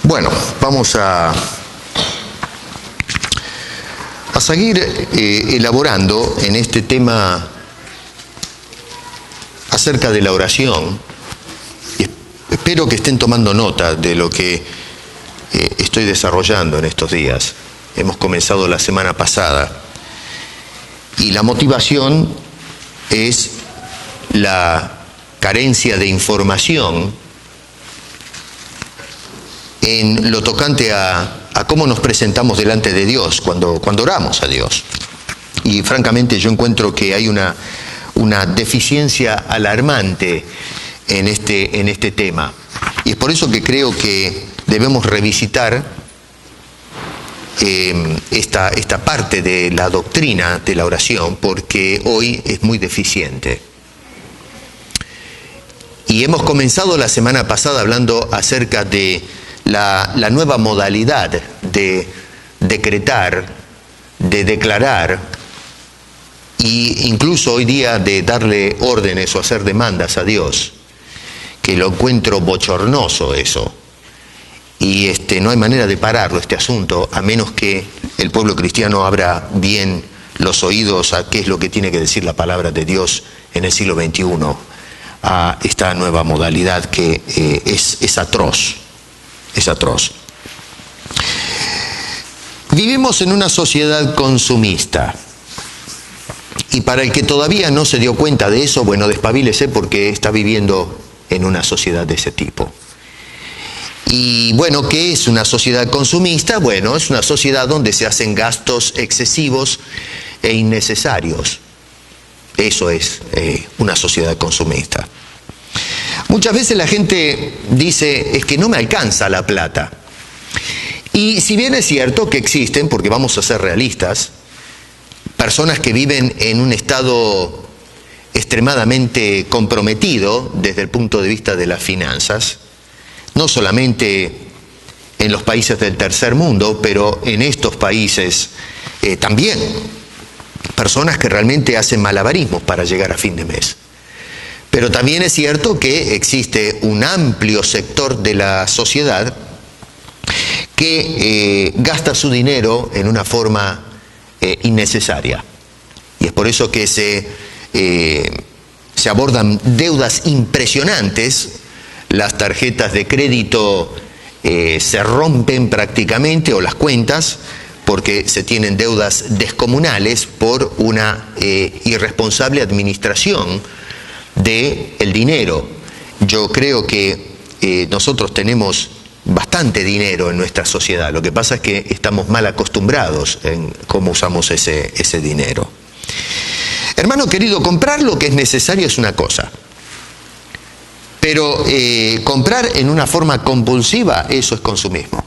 Bueno, vamos a seguir elaborando en este tema acerca de la oración. Y espero que estén tomando nota de lo que estoy desarrollando en estos días. Hemos comenzado la semana pasada y la motivación es la carencia de información en lo tocante a cómo nos presentamos delante de Dios cuando oramos a Dios. Y francamente yo encuentro que hay una deficiencia alarmante en este tema. Y es por eso que creo que debemos revisitar esta parte de la doctrina de la oración, porque hoy es muy deficiente. Y hemos comenzado la semana pasada hablando acerca de la nueva modalidad de decretar, de declarar, e incluso hoy día de darle órdenes o hacer demandas a Dios, que lo encuentro bochornoso eso. Y no hay manera de pararlo este asunto, a menos que el pueblo cristiano abra bien los oídos a qué es lo que tiene que decir la palabra de Dios en el siglo XXI, a esta nueva modalidad que es atroz. Es atroz. Vivimos en una sociedad consumista. Y para el que todavía no se dio cuenta de eso, bueno, despabilese porque está viviendo en una sociedad de ese tipo. Y bueno, ¿qué es una sociedad consumista? Bueno, es una sociedad donde se hacen gastos excesivos e innecesarios. Eso es una sociedad consumista. Muchas veces la gente dice, es que no me alcanza la plata. Y si bien es cierto que existen, porque vamos a ser realistas, personas que viven en un estado extremadamente comprometido desde el punto de vista de las finanzas, no solamente en los países del tercer mundo, pero en estos países también, personas que realmente hacen malabarismos para llegar a fin de mes. Pero también es cierto que existe un amplio sector de la sociedad que gasta su dinero en una forma innecesaria. Y es por eso que se abordan deudas impresionantes. Las tarjetas de crédito se rompen prácticamente, o las cuentas, porque se tienen deudas descomunales por una irresponsable administración del dinero. Yo creo que nosotros tenemos bastante dinero en nuestra sociedad. Lo que pasa es que estamos mal acostumbrados en cómo usamos ese dinero. Hermano querido, comprar lo que es necesario es una cosa. Pero comprar en una forma compulsiva, eso es consumismo.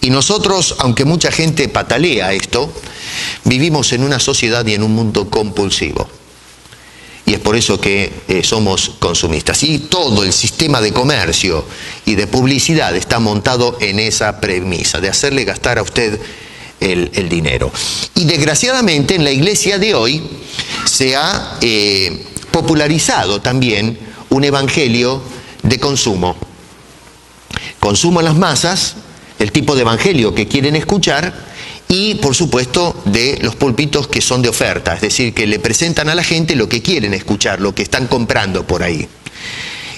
Y nosotros, aunque mucha gente patalea esto, vivimos en una sociedad y en un mundo compulsivo. Y es por eso que somos consumistas. Y todo el sistema de comercio y de publicidad está montado en esa premisa, de hacerle gastar a usted el dinero. Y desgraciadamente en la iglesia de hoy se ha popularizado también un evangelio de consumo. Consumo en las masas, el tipo de evangelio que quieren escuchar, y por supuesto de los púlpitos que son de oferta, es decir, que le presentan a la gente lo que quieren escuchar, lo que están comprando por ahí.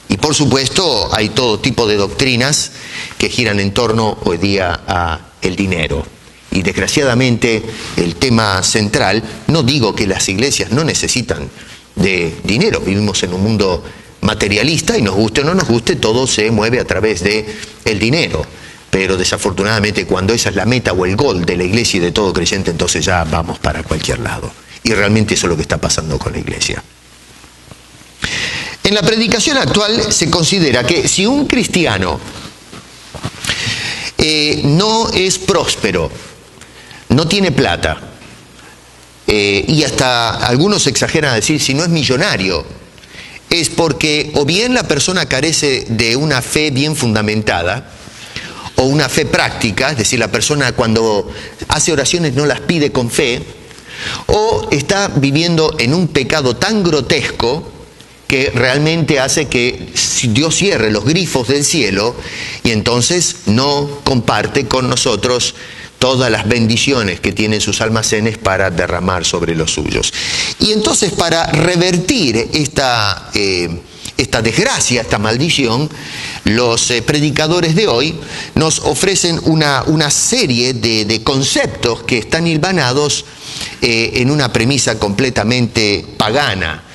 Y por supuesto hay todo tipo de doctrinas que giran en torno hoy día a el dinero. Y desgraciadamente el tema central, no digo que las iglesias no necesitan de dinero, vivimos en un mundo materialista y nos guste o no nos guste, todo se mueve a través de el dinero. Pero desafortunadamente cuando esa es la meta o el gol de la iglesia y de todo creyente, entonces ya vamos para cualquier lado. Y realmente eso es lo que está pasando con la iglesia. En la predicación actual se considera que si un cristiano no es próspero, no tiene plata, y hasta algunos exageran a decir si no es millonario, es porque o bien la persona carece de una fe bien fundamentada, o una fe práctica, es decir, la persona cuando hace oraciones no las pide con fe, o está viviendo en un pecado tan grotesco que realmente hace que Dios cierre los grifos del cielo y entonces no comparte con nosotros todas las bendiciones que tienen sus almacenes para derramar sobre los suyos. Y entonces, para revertir esta desgracia, esta maldición, los predicadores de hoy nos ofrecen una serie de conceptos que están hilvanados en una premisa completamente pagana,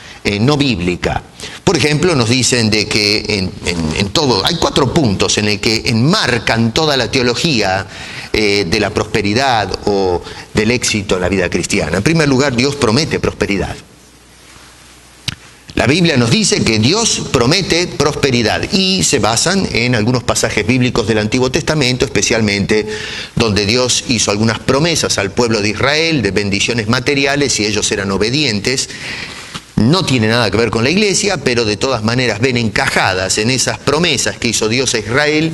no bíblica. Por ejemplo, nos dicen de que en todo, hay 4 puntos en el que enmarcan toda la teología de la prosperidad o del éxito en la vida cristiana. En primer lugar, Dios promete prosperidad. La Biblia nos dice que Dios promete prosperidad y se basan en algunos pasajes bíblicos del Antiguo Testamento, especialmente donde Dios hizo algunas promesas al pueblo de Israel de bendiciones materiales y ellos eran obedientes. No tiene nada que ver con la iglesia, pero de todas maneras ven encajadas en esas promesas que hizo Dios a Israel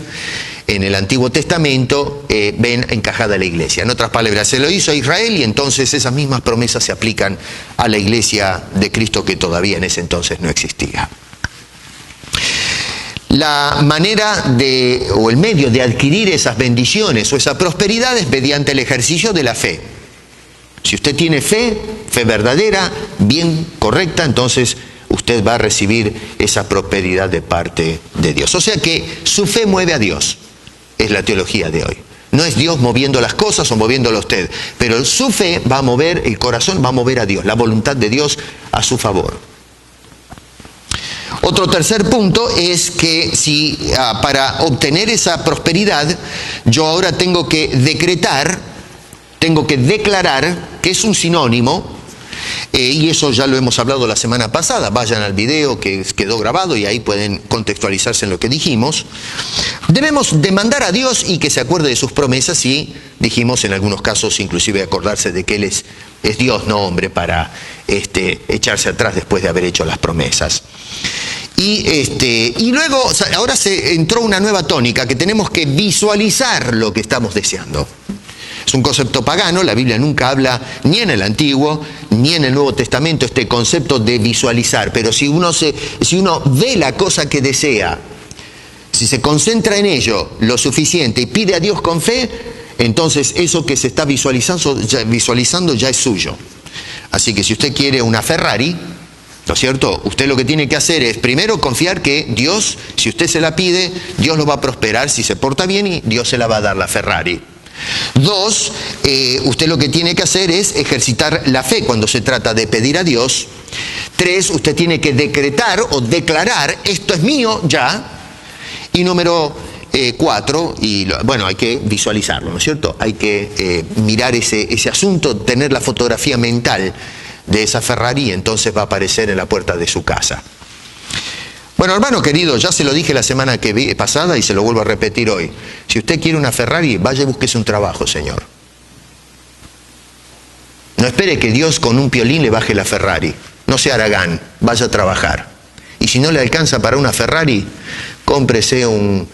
en el Antiguo Testamento, ven encajada la iglesia. En otras palabras, se lo hizo a Israel y entonces esas mismas promesas se aplican a la iglesia de Cristo que todavía en ese entonces no existía. La manera o el medio de adquirir esas bendiciones o esa prosperidad es mediante el ejercicio de la fe. Si usted tiene fe verdadera, bien correcta, entonces usted va a recibir esa prosperidad de parte de Dios. O sea que su fe mueve a Dios, es la teología de hoy. No es Dios moviendo las cosas o moviéndolo a usted, pero su fe va a mover el corazón, va a mover a Dios, la voluntad de Dios a su favor. Otro tercer punto es que si para obtener esa prosperidad, yo ahora tengo que declarar, que es un sinónimo, y eso ya lo hemos hablado la semana pasada. Vayan al video que quedó grabado y ahí pueden contextualizarse en lo que dijimos. Debemos demandar a Dios y que se acuerde de sus promesas y dijimos en algunos casos inclusive acordarse de que Él es Dios, no hombre, para echarse atrás después de haber hecho las promesas. Y luego, ahora se entró una nueva tónica que tenemos que visualizar lo que estamos deseando. Es un concepto pagano, la Biblia nunca habla ni en el Antiguo ni en el Nuevo Testamento este concepto de visualizar, pero si uno ve la cosa que desea, si se concentra en ello lo suficiente y pide a Dios con fe, entonces eso que se está visualizando ya es suyo. Así que si usted quiere una Ferrari, ¿no es cierto? Usted lo que tiene que hacer es primero confiar que Dios, si usted se la pide, Dios lo va a prosperar si se porta bien y Dios se la va a dar la Ferrari. 2, usted lo que tiene que hacer es ejercitar la fe cuando se trata de pedir a Dios. 3, usted tiene que decretar o declarar, esto es mío ya. Y número 4, hay que visualizarlo, ¿no es cierto? Hay que mirar ese asunto, tener la fotografía mental de esa Ferrari y entonces va a aparecer en la puerta de su casa. Bueno, hermano querido, ya se lo dije la semana pasada y se lo vuelvo a repetir hoy. Si usted quiere una Ferrari, vaya y búsquese un trabajo, señor. No espere que Dios con un piolín le baje la Ferrari. No sea haragán, vaya a trabajar. Y si no le alcanza para una Ferrari, cómprese un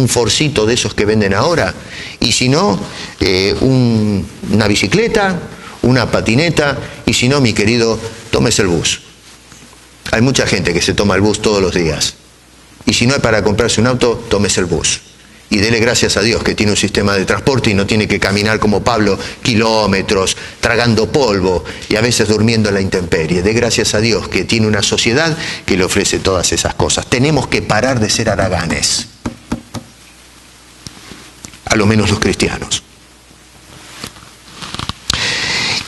Forcito de esos que venden ahora. Y si no, una bicicleta, una patineta. Y si no, mi querido, tómese el bus. Hay mucha gente que se toma el bus todos los días. Y si no hay para comprarse un auto, tómese el bus. Y dele gracias a Dios que tiene un sistema de transporte y no tiene que caminar como Pablo kilómetros, tragando polvo y a veces durmiendo en la intemperie. Dé gracias a Dios que tiene una sociedad que le ofrece todas esas cosas. Tenemos que parar de ser haraganes. A lo menos los cristianos.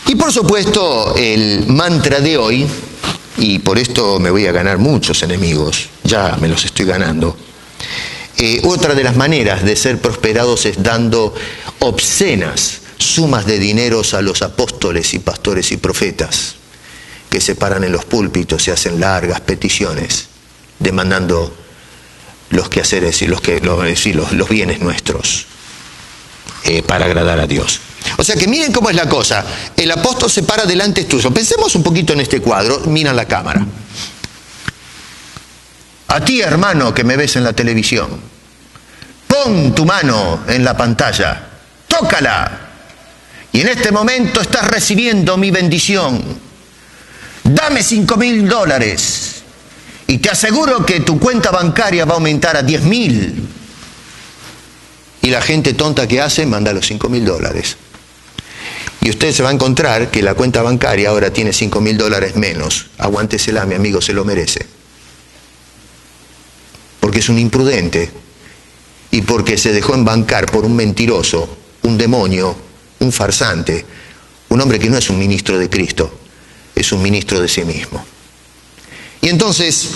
Y por supuesto, el mantra de hoy, y por esto me voy a ganar muchos enemigos, ya me los estoy ganando. Otra de las maneras de ser prosperados es dando obscenas sumas de dineros a los apóstoles y pastores y profetas que se paran en los púlpitos y hacen largas peticiones demandando los quehaceres y los bienes nuestros para agradar a Dios. O sea que miren cómo es la cosa. El apóstol se para delante tuyo. Pensemos un poquito en este cuadro. Mira la cámara. A ti, hermano, que me ves en la televisión, pon tu mano en la pantalla, tócala. Y en este momento estás recibiendo mi bendición. Dame $5,000 Y te aseguro que tu cuenta bancaria va a aumentar a 10.000. Y la gente tonta que hace, manda los $5.000. Y usted se va a encontrar que la cuenta bancaria ahora tiene $5.000 menos. Aguántesela, mi amigo, se lo merece. Porque es un imprudente. Y porque se dejó embancar por un mentiroso, un demonio, un farsante, un hombre que no es un ministro de Cristo, es un ministro de sí mismo. Y entonces,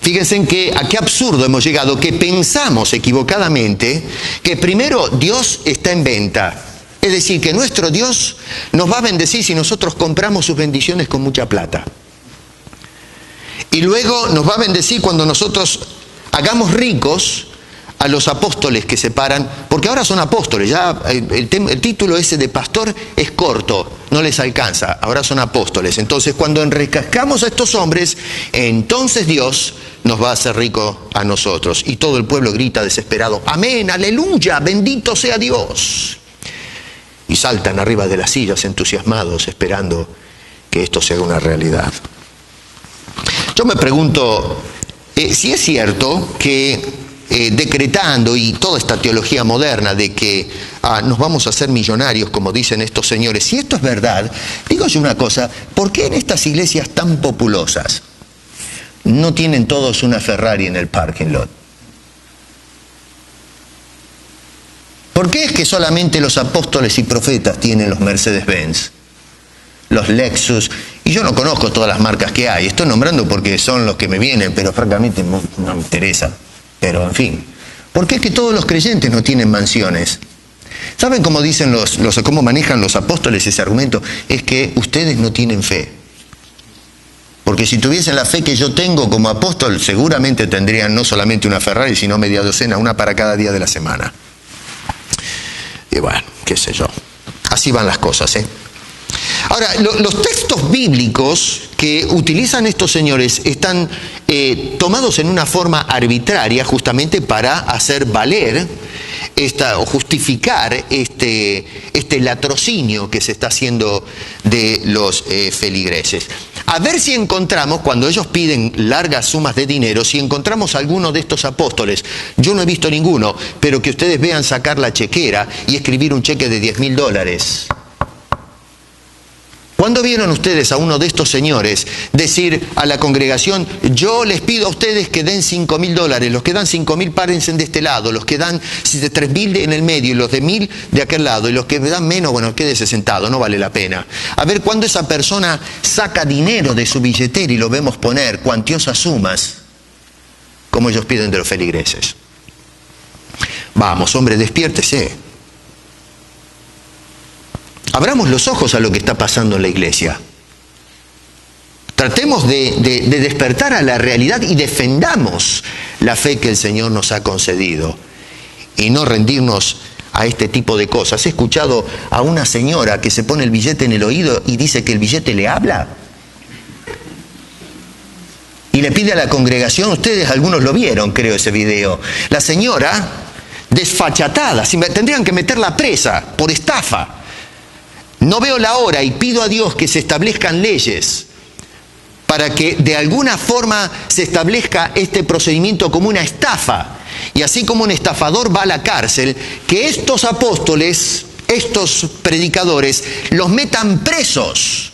fíjense en que a qué absurdo hemos llegado, que pensamos equivocadamente que primero Dios está en venta. Es decir, que nuestro Dios nos va a bendecir si nosotros compramos sus bendiciones con mucha plata. Y luego nos va a bendecir cuando nosotros hagamos ricos a los apóstoles que se paran, porque ahora son apóstoles, ya el título ese de pastor es corto, no les alcanza, ahora son apóstoles. Entonces cuando enriquezcamos a estos hombres, entonces Dios nos va a hacer rico a nosotros. Y todo el pueblo grita desesperado, amén, aleluya, bendito sea Dios. Y saltan arriba de las sillas entusiasmados, esperando que esto sea una realidad. Yo me pregunto, si es cierto que decretando y toda esta teología moderna de que nos vamos a hacer millonarios, como dicen estos señores, si esto es verdad, digo yo una cosa, ¿por qué en estas iglesias tan populosas no tienen todos una Ferrari en el parking lot? ¿Por qué es que solamente los apóstoles y profetas tienen los Mercedes-Benz, los Lexus? Y yo no conozco todas las marcas que hay, estoy nombrando porque son los que me vienen, pero francamente no me interesa. Pero en fin, ¿por qué es que todos los creyentes no tienen mansiones? ¿Saben cómo dicen cómo manejan los apóstoles ese argumento? Es que ustedes no tienen fe. Porque si tuviesen la fe que yo tengo como apóstol, seguramente tendrían no solamente una Ferrari, sino media docena, una para cada día de la semana. Y bueno, qué sé yo. Así van las cosas, ¿eh? Ahora, los textos bíblicos que utilizan estos señores están tomados en una forma arbitraria justamente para hacer valer o justificar este latrocinio que se está haciendo de los feligreses. A ver si encontramos, cuando ellos piden largas sumas de dinero, si encontramos alguno de estos apóstoles. Yo no he visto ninguno, pero que ustedes vean sacar la chequera y escribir un cheque de $10.000. ¿Cuándo vieron ustedes a uno de estos señores decir a la congregación, yo les pido a ustedes que den $5.000, los que dan 5.000 párense de este lado, los que dan 3.000 en el medio y los de 1.000 de aquel lado, y los que me dan menos, bueno, quédese sentado, no vale la pena? A ver, cuando esa persona saca dinero de su billetera y lo vemos poner cuantiosas sumas, como ellos piden de los feligreses. Vamos, hombre, despiértese. Abramos los ojos a lo que está pasando en la iglesia. Tratemos de despertar a la realidad y defendamos la fe que el Señor nos ha concedido. Y no rendirnos a este tipo de cosas. He escuchado a una señora que se pone el billete en el oído y dice que el billete le habla. Y le pide a la congregación, ustedes algunos lo vieron, creo, ese video. La señora, desfachatada, tendrían que meterla presa por estafa. No veo la hora y pido a Dios que se establezcan leyes para que de alguna forma se establezca este procedimiento como una estafa. Y así como un estafador va a la cárcel, que estos apóstoles, estos predicadores, los metan presos,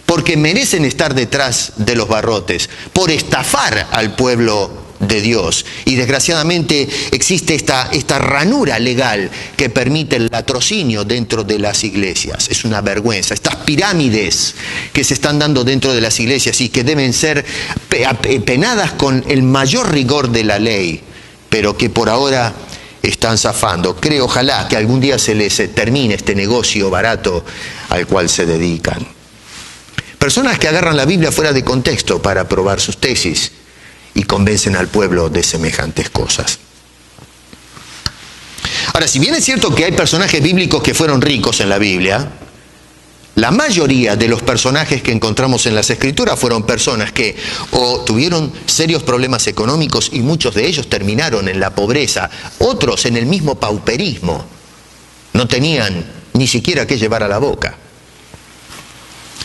porque merecen estar detrás de los barrotes, por estafar al pueblo de Dios. Y desgraciadamente existe esta ranura legal que permite el latrocinio dentro de las iglesias. Es una vergüenza. Estas pirámides que se están dando dentro de las iglesias y que deben ser penadas con el mayor rigor de la ley, pero que por ahora están zafando. Creo, ojalá, que algún día se les termine este negocio barato al cual se dedican. Personas que agarran la Biblia fuera de contexto para probar sus tesis y convencen al pueblo de semejantes cosas. Ahora, si bien es cierto que hay personajes bíblicos que fueron ricos en la Biblia, la mayoría de los personajes que encontramos en las Escrituras fueron personas que o tuvieron serios problemas económicos y muchos de ellos terminaron en la pobreza, otros en el mismo pauperismo, no tenían ni siquiera qué llevar a la boca.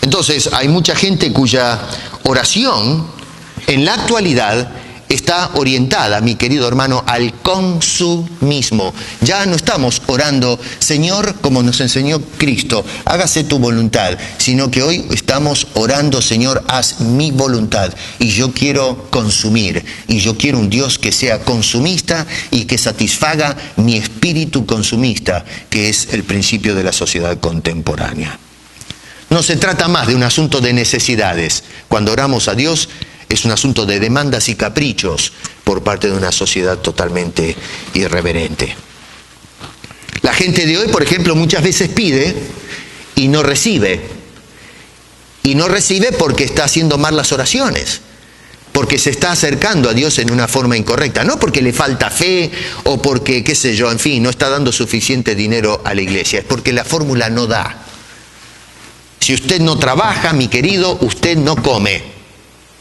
Entonces, hay mucha gente cuya oración en la actualidad está orientada, mi querido hermano, al consumismo. Ya no estamos orando, Señor, como nos enseñó Cristo, hágase tu voluntad, sino que hoy estamos orando, Señor, haz mi voluntad. Y yo quiero consumir, y yo quiero un Dios que sea consumista y que satisfaga mi espíritu consumista, que es el principio de la sociedad contemporánea. No se trata más de un asunto de necesidades. Cuando oramos a Dios, es un asunto de demandas y caprichos por parte de una sociedad totalmente irreverente. La gente de hoy, por ejemplo, muchas veces pide y no recibe. Y no recibe porque está haciendo mal las oraciones, porque se está acercando a Dios en una forma incorrecta, no porque le falta fe o porque, qué sé yo, en fin, no está dando suficiente dinero a la iglesia, es porque la fórmula no da. Si usted no trabaja, mi querido, usted no come.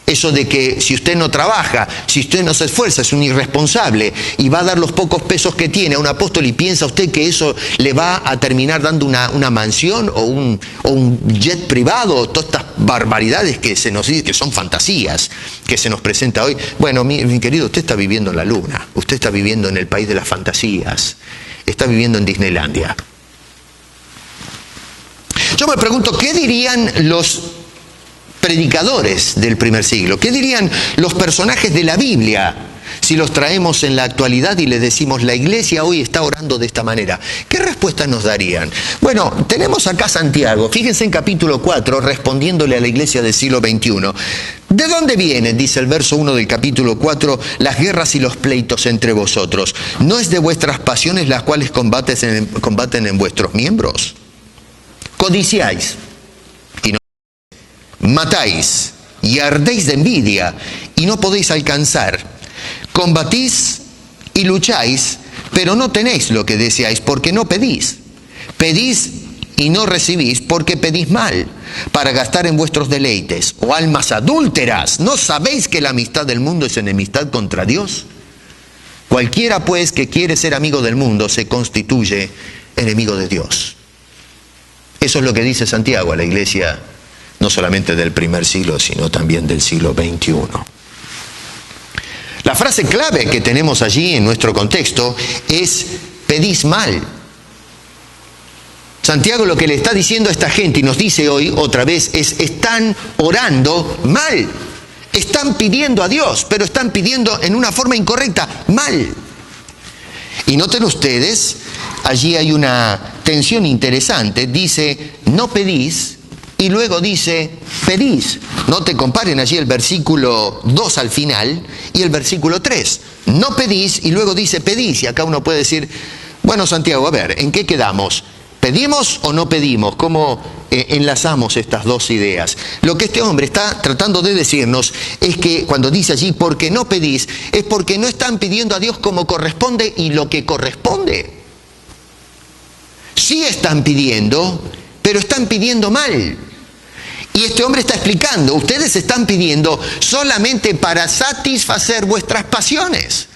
Eso de que si usted no trabaja, si usted no se esfuerza, es un irresponsable y va a dar los pocos pesos que tiene a un apóstol y piensa usted que eso le va a terminar dando una mansión o un jet privado, todas estas barbaridades que se nos dice que son fantasías que se nos presenta hoy. Bueno, mi querido, usted está viviendo en la luna, usted está viviendo en el país de las fantasías, está viviendo en Disneylandia. Yo me pregunto, ¿qué dirían los predicadores del primer siglo? ¿Qué dirían los personajes de la Biblia si los traemos en la actualidad y les decimos la iglesia hoy está orando de esta manera? ¿Qué respuesta nos darían? Bueno, tenemos acá Santiago, fíjense en capítulo 4, respondiéndole a la iglesia del siglo XXI. ¿De dónde vienen, dice el verso 1 del capítulo 4, las guerras y los pleitos entre vosotros? ¿No es de vuestras pasiones las cuales combaten en vuestros miembros? Codiciáis y no matáis y ardéis de envidia y no podéis alcanzar. Combatís y lucháis, pero no tenéis lo que deseáis porque no pedís. Pedís y no recibís porque pedís mal, para gastar en vuestros deleites. Oh almas adúlteras, ¿no sabéis que la amistad del mundo es enemistad contra Dios? Cualquiera pues que quiere ser amigo del mundo se constituye enemigo de Dios. Eso es lo que dice Santiago a la iglesia, no solamente del primer siglo, sino también del siglo XXI. La frase clave que tenemos allí en nuestro contexto es pedís mal. Santiago lo que le está diciendo a esta gente, y nos dice hoy otra vez, es están orando mal. Están pidiendo a Dios, pero están pidiendo en una forma incorrecta, mal. Y noten ustedes, allí hay una tensión interesante, dice, no pedís, y luego dice, pedís. No te comparen allí el versículo 2 al final y el versículo 3. No pedís, y luego dice, pedís. Y acá uno puede decir, bueno, Santiago, a ver, ¿en qué quedamos? ¿Pedimos o no pedimos? ¿Cómo enlazamos estas dos ideas? Lo que este hombre está tratando de decirnos es que cuando dice allí, porque no pedís, es porque no están pidiendo a Dios como corresponde y lo que corresponde. Sí están pidiendo, pero están pidiendo mal. Y este hombre está explicando, ustedes están pidiendo solamente para satisfacer vuestras pasiones.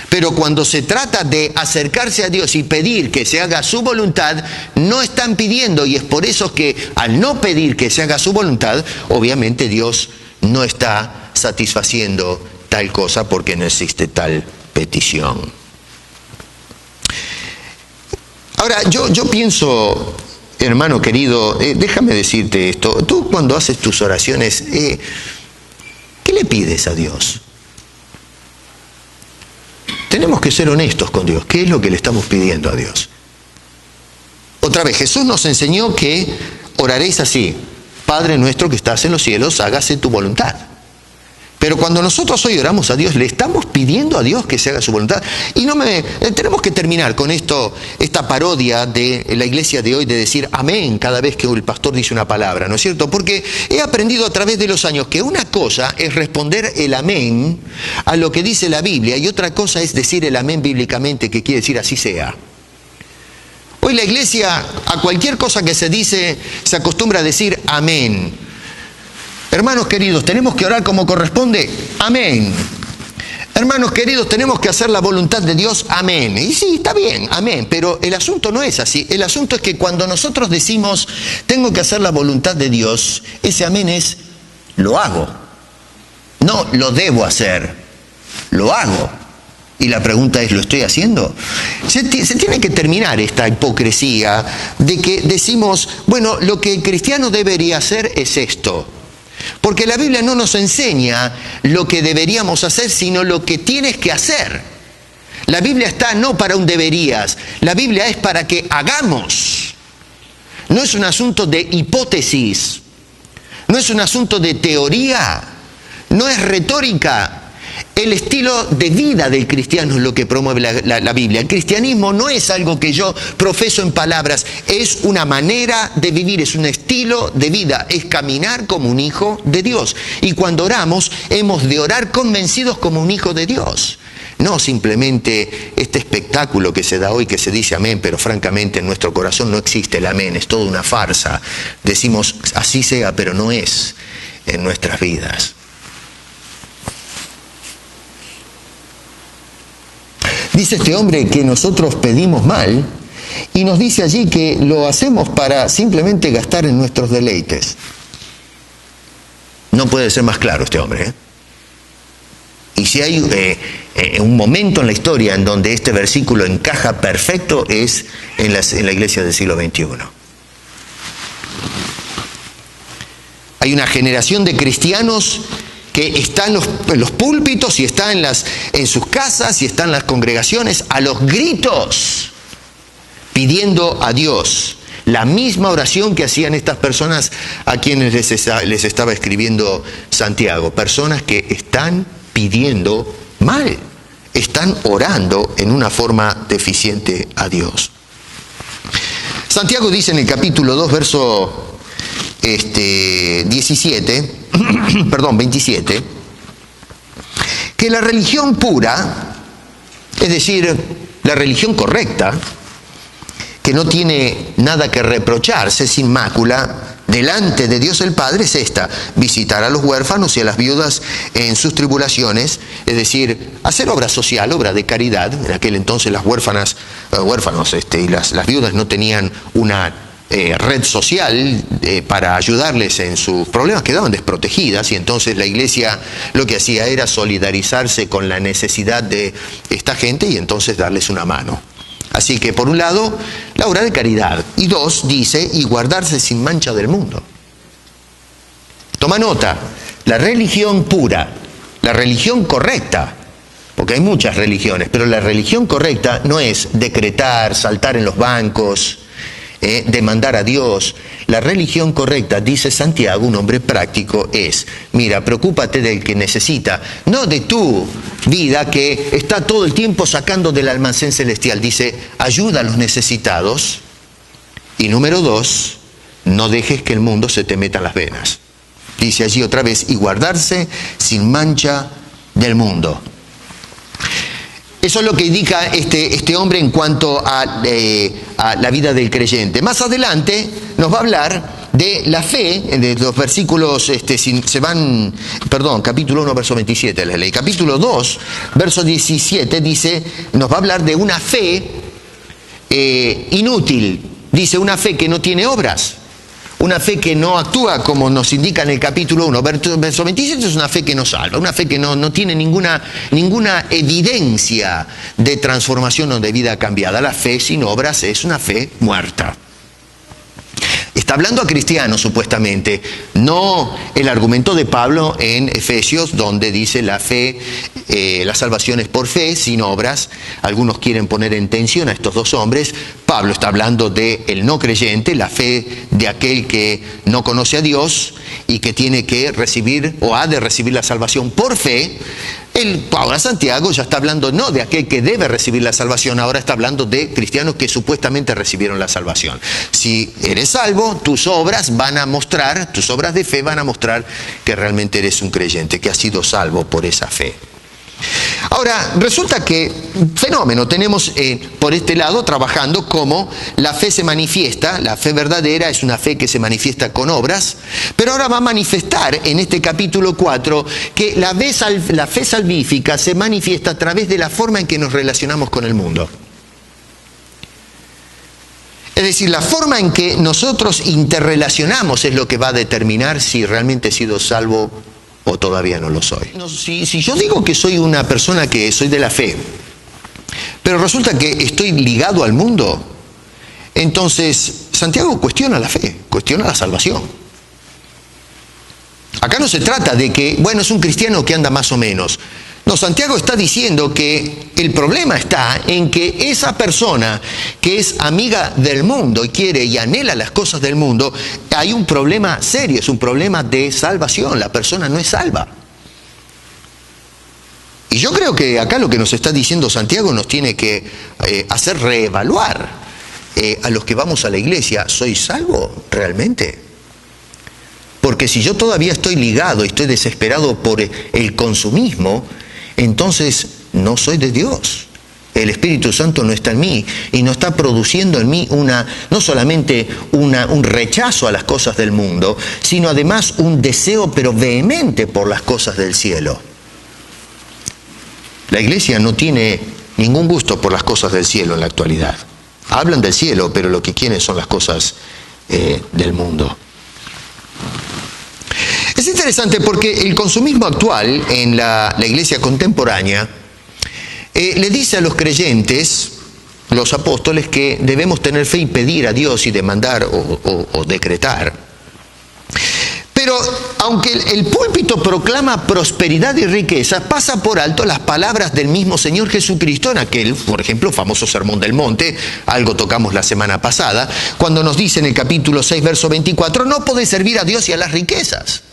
Pero cuando se trata de acercarse a Dios y pedir que se haga su voluntad, no están pidiendo, y es por eso que al no pedir que se haga su voluntad, obviamente Dios no está satisfaciendo tal cosa porque no existe tal petición. Ahora, yo pienso, hermano querido, déjame decirte esto, tú cuando haces tus oraciones, ¿qué le pides a Dios? Tenemos que ser honestos con Dios. ¿Qué es lo que le estamos pidiendo a Dios? Otra vez, Jesús nos enseñó que oraréis así: Padre nuestro que estás en los cielos, hágase tu voluntad. Pero cuando nosotros hoy oramos a Dios, le estamos pidiendo a Dios que se haga su voluntad. Y tenemos que terminar con esta parodia de la iglesia de hoy de decir amén cada vez que el pastor dice una palabra, ¿no es cierto? Porque he aprendido a través de los años que una cosa es responder el amén a lo que dice la Biblia y otra cosa es decir el amén bíblicamente, que quiere decir así sea. Hoy la iglesia, a cualquier cosa que se dice, se acostumbra a decir amén. Hermanos queridos, ¿tenemos que orar como corresponde? Amén. Hermanos queridos, ¿tenemos que hacer la voluntad de Dios? Amén. Y sí, está bien, amén. Pero el asunto no es así. El asunto es que cuando nosotros decimos, tengo que hacer la voluntad de Dios, ese amén es, lo hago. No lo debo hacer, lo hago. Y la pregunta es, ¿lo estoy haciendo? Se tiene que terminar esta hipocresía de que decimos, bueno, lo que el cristiano debería hacer es esto. Porque la Biblia no nos enseña lo que deberíamos hacer, sino lo que tienes que hacer. La Biblia está no para un deberías, la Biblia es para que hagamos. No es un asunto de hipótesis, no es un asunto de teoría, no es retórica. El estilo de vida del cristiano es lo que promueve la Biblia. El cristianismo no es algo que yo profeso en palabras, es una manera de vivir, es un estilo de vida, es caminar como un hijo de Dios. Y cuando oramos, hemos de orar convencidos como un hijo de Dios. No simplemente este espectáculo que se da hoy, que se dice amén, pero francamente en nuestro corazón no existe el amén, es toda una farsa. Decimos así sea, pero no es en nuestras vidas. Dice este hombre que nosotros pedimos mal y nos dice allí que lo hacemos para simplemente gastar en nuestros deleites. No puede ser más claro este hombre, ¿eh? Y si hay un momento en la historia en donde este versículo encaja perfecto es en la iglesia del siglo XXI. Hay una generación de cristianos que está en los púlpitos y está en sus casas y está en las congregaciones a los gritos pidiendo a Dios la misma oración que hacían estas personas a quienes les estaba escribiendo Santiago. Personas que están pidiendo mal, están orando en una forma deficiente a Dios. Santiago dice en el capítulo 2, verso 27, que la religión pura, es decir, la religión correcta, que no tiene nada que reprocharse, sin mácula, delante de Dios el Padre, es esta: visitar a los huérfanos y a las viudas en sus tribulaciones, es decir, hacer obra social, obra de caridad. En aquel entonces las huérfanos y las viudas no tenían una red social para ayudarles en sus problemas, quedaban desprotegidas, y entonces la iglesia lo que hacía era solidarizarse con la necesidad de esta gente y entonces darles una mano. Así que por un lado, la obra de caridad, y dos, dice, y guardarse sin mancha del mundo. Toma nota, la religión pura, la religión correcta, porque hay muchas religiones, pero la religión correcta no es decretar, saltar en los bancos, demandar a Dios. La religión correcta, dice Santiago, un hombre práctico, es: mira, preocúpate del que necesita, no de tu vida que está todo el tiempo sacando del almacén celestial. Dice, ayuda a los necesitados. Y número dos, no dejes que el mundo se te meta en las venas. Dice allí otra vez, y guardarse sin mancha del mundo. Eso es lo que indica este hombre en cuanto a la vida del creyente. Más adelante nos va a hablar de la fe, de los versículos, capítulo 1, verso 27 de la ley. Capítulo 2, verso 17, dice, nos va a hablar de una fe inútil. Dice, una fe que no tiene obras. Una fe que no actúa como nos indica en el capítulo 1, verso 27, es una fe que no salva, una fe que no tiene ninguna evidencia de transformación o de vida cambiada. La fe sin obras es una fe muerta. Está hablando a cristianos, supuestamente, no el argumento de Pablo en Efesios, donde dice la fe, la salvación es por fe, sin obras. Algunos quieren poner en tensión a estos dos hombres. Pablo está hablando de el no creyente, la fe de aquel que no conoce a Dios y que tiene que recibir o ha de recibir la salvación por fe. Ahora Santiago ya está hablando no de aquel que debe recibir la salvación, ahora está hablando de cristianos que supuestamente recibieron la salvación. Si eres salvo, tus obras de fe van a mostrar que realmente eres un creyente, que has sido salvo por esa fe. Ahora, resulta que, fenómeno, tenemos por este lado trabajando cómo la fe se manifiesta. La fe verdadera es una fe que se manifiesta con obras, pero ahora va a manifestar en este capítulo 4 que la fe salvífica se manifiesta a través de la forma en que nos relacionamos con el mundo. Es decir, la forma en que nosotros interrelacionamos es lo que va a determinar si realmente he sido salvo ¿O todavía no lo soy? Si yo digo que soy una persona que soy de la fe, pero resulta que estoy ligado al mundo, entonces Santiago cuestiona la fe, cuestiona la salvación. Acá no se trata de que, bueno, es un cristiano que anda más o menos. No, Santiago está diciendo que el problema está en que esa persona que es amiga del mundo y quiere y anhela las cosas del mundo, hay un problema serio, es un problema de salvación. La persona no es salva. Y yo creo que acá lo que nos está diciendo Santiago nos tiene que hacer reevaluar a los que vamos a la iglesia. ¿Soy salvo realmente? Porque si yo todavía estoy ligado y estoy desesperado por el consumismo, entonces no soy de Dios. El Espíritu Santo no está en mí y no está produciendo en mí no solamente un rechazo a las cosas del mundo, sino además un deseo pero vehemente por las cosas del cielo. La iglesia no tiene ningún gusto por las cosas del cielo en la actualidad. Hablan del cielo, pero lo que quieren son las cosas del mundo. Es interesante porque el consumismo actual en la iglesia contemporánea le dice a los creyentes, los apóstoles, que debemos tener fe y pedir a Dios y demandar o decretar. Pero aunque el púlpito proclama prosperidad y riqueza, pasa por alto las palabras del mismo Señor Jesucristo en aquel, por ejemplo, famoso Sermón del Monte, algo tocamos la semana pasada, cuando nos dice en el capítulo 6, verso 24, no podéis servir a Dios y a las riquezas.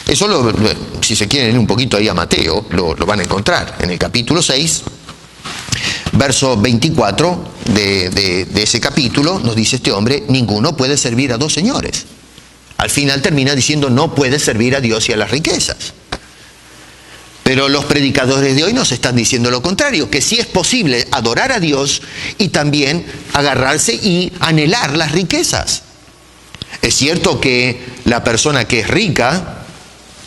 Eso, si se quieren ir un poquito ahí a Mateo, lo van a encontrar en el capítulo 6, verso 24 de ese capítulo, nos dice este hombre, ninguno puede servir a dos señores. Al final termina diciendo, no puede servir a Dios y a las riquezas. Pero los predicadores de hoy nos están diciendo lo contrario, que sí es posible adorar a Dios y también agarrarse y anhelar las riquezas. Es cierto que la persona que es rica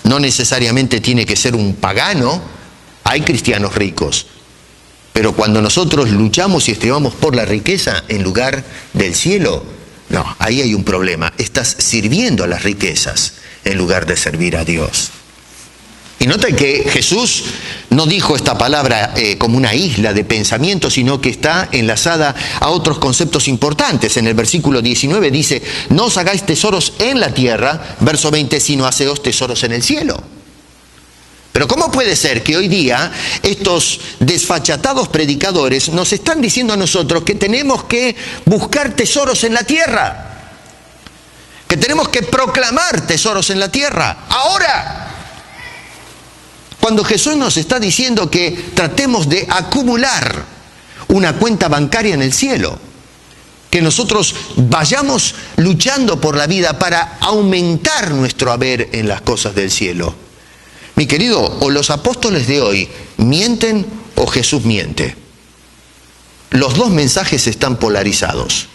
no necesariamente tiene que ser un pagano, hay cristianos ricos. Pero cuando nosotros luchamos y estribamos por la riqueza en lugar del cielo, no, ahí hay un problema. Estás sirviendo a las riquezas en lugar de servir a Dios. Y nota que Jesús no dijo esta palabra como una isla de pensamiento, sino que está enlazada a otros conceptos importantes. En el versículo 19 dice, no os hagáis tesoros en la tierra, verso 20, sino haceos tesoros en el cielo. Pero ¿cómo puede ser que hoy día estos desfachatados predicadores nos están diciendo a nosotros que tenemos que buscar tesoros en la tierra? Que tenemos que proclamar tesoros en la tierra. Ahora, cuando Jesús nos está diciendo que tratemos de acumular una cuenta bancaria en el cielo, que nosotros vayamos luchando por la vida para aumentar nuestro haber en las cosas del cielo. Mi querido, o los apóstoles de hoy mienten o Jesús miente. Los dos mensajes están polarizados.